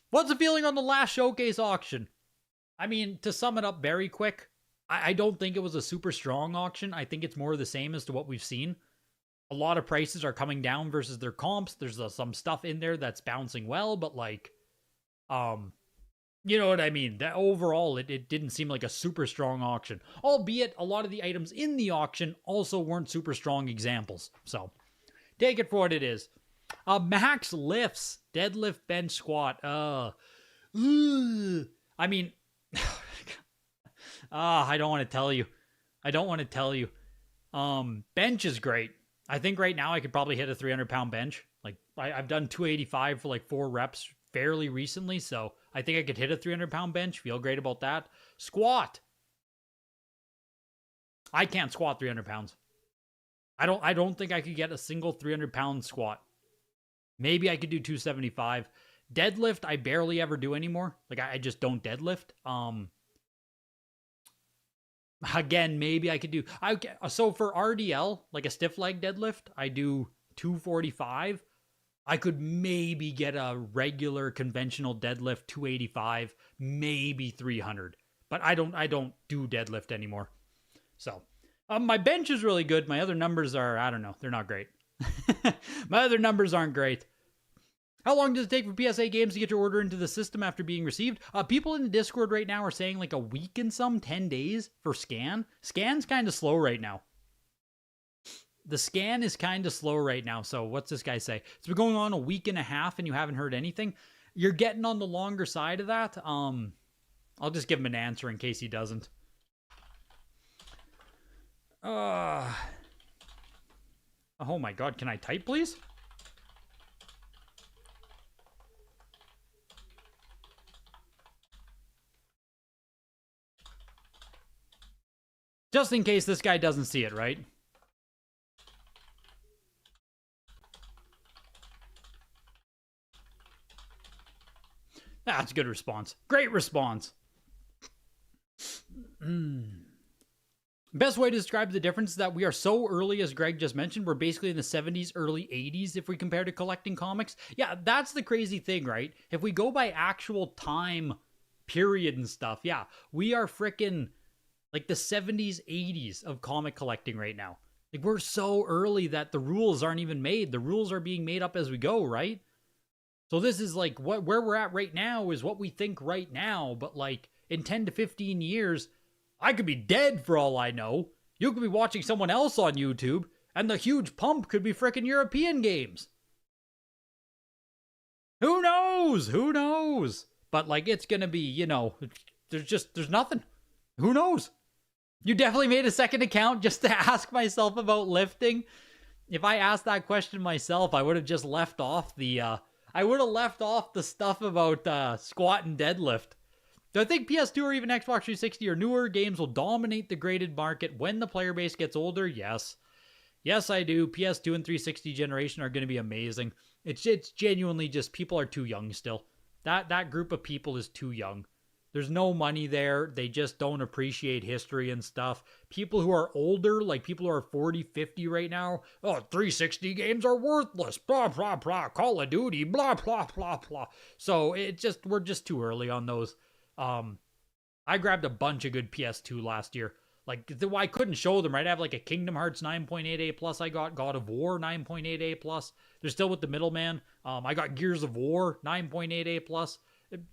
[SPEAKER 3] What's the feeling on the last showcase auction? I mean, to sum it up very quick, I don't think it was a super strong auction. I think it's more the same as to what we've seen. A lot of prices are coming down versus their comps. There's some stuff in there that's bouncing well, but like, you know what I mean? That overall, it didn't seem like a super strong auction. Albeit, a lot of the items in the auction also weren't super strong examples. So, take it for what it is. Max lifts, deadlift, bench, squat. I mean, I don't want to tell you. I don't want to tell you. Bench is great. I think right now I could probably hit a 300-pound bench. Like, I've done 285 for like 4 reps fairly recently, so I think I could hit a 300-pound bench. Feel great about that. Squat. I can't squat 300 pounds. I don't think I could get a single 300-pound squat. Maybe I could do 275. Deadlift, I barely ever do anymore. Like, I just don't deadlift. Again, maybe I could do... So for RDL, like a stiff leg deadlift, I do 245. I could maybe get a regular conventional deadlift 285, maybe 300. But I don't do deadlift anymore. So, my bench is really good. My other numbers are, I don't know, they're not great. My other numbers aren't great. How long does it take for PSA games to get your order into the system after being received? People in the Discord right now are saying like a week and 10 days for scan. Scan's kind of slow right now. The scan is kind of slow right now. So what's this guy say? It's been going on a week and a half and you haven't heard anything. You're getting on the longer side of that. I'll just give him an answer in case he doesn't. Oh my God. Can I type, please? Just in case this guy doesn't see it, right? That's a good response. Great response. Best way to describe the difference is that we are so early, as Greg just mentioned. We're basically in the 70s, early 80s if we compare to collecting comics. Yeah, that's the crazy thing, right? If we go by actual time period and stuff, yeah, we are frickin' like the 70s, 80s of comic collecting right now. Like, we're so early that the rules aren't even made. The rules are being made up as we go, right? So this is like where we're at right now is what we think right now. But like in 10 to 15 years, I could be dead for all I know. You could be watching someone else on YouTube, and the huge pump could be frickin' European games. Who knows? Who knows? But like, it's gonna be, you know, there's nothing. Who knows? You definitely made a second account just to ask myself about lifting. If I asked that question myself, I would have just left off the stuff about squat and deadlift. Do I think PS2 or even Xbox 360 or newer games will dominate the graded market when the player base gets older? Yes. Yes, I do. PS2 and 360 generation are going to be amazing. It's genuinely just people are too young still. That group of people is too young. There's no money there. They just don't appreciate history and stuff. People who are older, like people who are 40, 50 right now, oh, 360 games are worthless, blah, blah, blah, Call of Duty, blah, blah, blah, blah. So we're just too early on those. I grabbed a bunch of good PS2 last year. Like, I couldn't show them, right? I have like a Kingdom Hearts 9.88+. I got God of War 9.88+. They're still with the middleman. I got Gears of War 9.88+.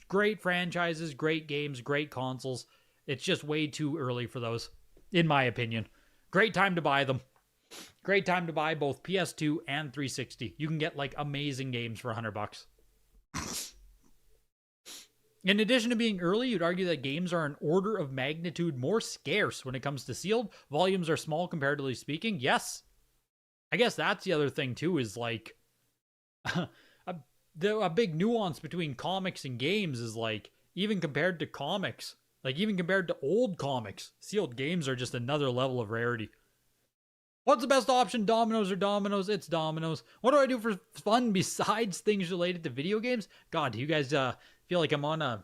[SPEAKER 3] Great franchises, great games, great consoles. It's just way too early for those, in my opinion. Great time to buy them. Great time to buy both PS2 and 360. You can get like amazing games for $100. In addition to being early, you'd argue that games are an order of magnitude more scarce when it comes to sealed. Volumes are small comparatively speaking. Yes. I guess that's the other thing too, is like a big nuance between comics and games is like, even compared to comics, like even compared to old comics, sealed games are just another level of rarity. What's the best option, Domino's or Domino's? It's Domino's. What do I do for fun besides things related to video games? God, do you guys feel like I'm on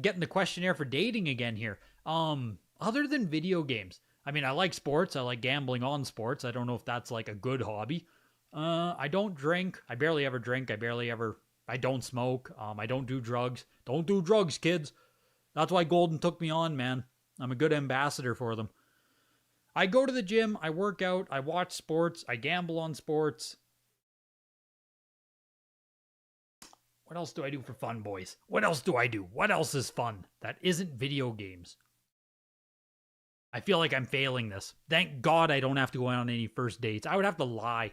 [SPEAKER 3] getting the questionnaire for dating again here? Other than video games, I mean, I like sports. I like gambling on sports. I don't know if that's like a good hobby. I don't drink. I barely ever drink. I don't smoke. I don't do drugs. Don't do drugs, kids. That's why Goldin took me on, man. I'm a good ambassador for them. I go to the gym, I work out, I watch sports, I gamble on sports. What else do I do for fun, boys? What else do I do? What else is fun that isn't video games? I feel like I'm failing this. Thank God I don't have to go on any first dates. I would have to lie.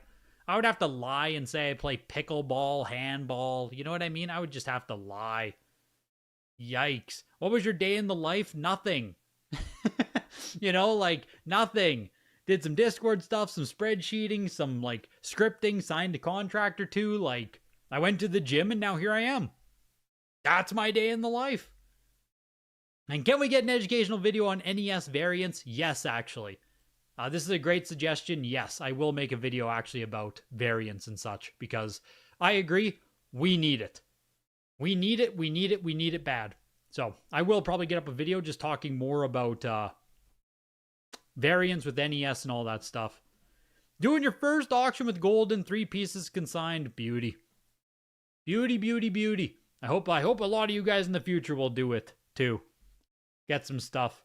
[SPEAKER 3] I would have to lie and say I play pickleball, handball. You know what I mean? I would just have to lie. Yikes. What was your day in the life? Nothing. You know, like nothing. Did some Discord stuff, some spreadsheeting, some like scripting, signed a contract or two. Like I went to the gym and now here I am. That's my day in the life. And can we get an educational video on NES variants? Yes, actually. This is a great suggestion. Yes, I will make a video actually about variants and such, because I agree, we need it. We need it, we need it, we need it bad. So I will probably get up a video just talking more about variants with NES and all that stuff. Doing your first auction with Goldin, 3 pieces consigned. Beauty. Beauty, beauty, beauty. I hope a lot of you guys in the future will do it too. Get some stuff.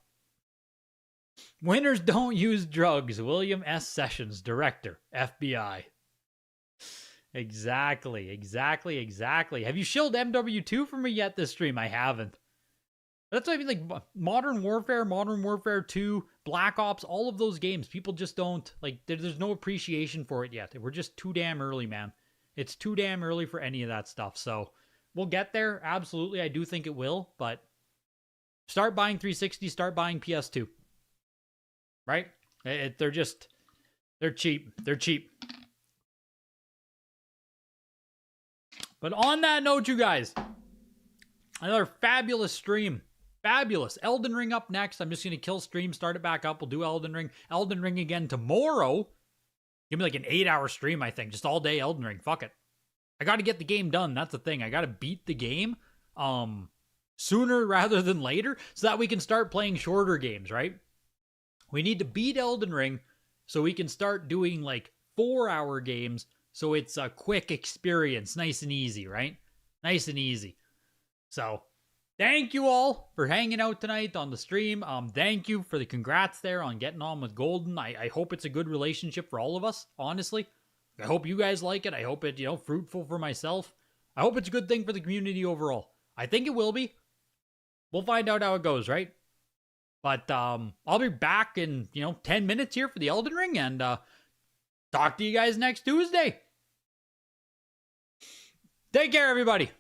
[SPEAKER 3] Winners don't use drugs. William S. Sessions, Director, FBI. Exactly. Have you shilled MW2 for me yet this stream? I haven't. That's what I mean, like Modern Warfare 2, Black Ops, all of those games, people just don't, like, there's no appreciation for it yet. We're just too damn early, man. It's too damn early for any of that stuff. So we'll get there. Absolutely. I do think it will, but start buying 360, start buying PS2. Right? They're cheap. They're cheap. But on that note, you guys, another fabulous stream. Fabulous. Elden Ring up next. I'm just going to kill stream, start it back up. We'll do Elden Ring. Elden Ring again tomorrow. Give me like an 8-hour stream, I think. Just all day Elden Ring. Fuck it. I got to get the game done. That's the thing. I got to beat the game sooner rather than later so that we can start playing shorter games, right? We need to beat Elden Ring so we can start doing like 4-hour games so it's a quick experience. Nice and easy, right? Nice and easy. So thank you all for hanging out tonight on the stream. Thank you for the congrats there on getting on with Goldin. I hope it's a good relationship for all of us, honestly. I hope you guys like it. I hope it, fruitful for myself. I hope it's a good thing for the community overall. I think it will be. We'll find out how it goes, right? But I'll be back in, 10 minutes here for the Elden Ring, and talk to you guys next Tuesday. Take care, everybody.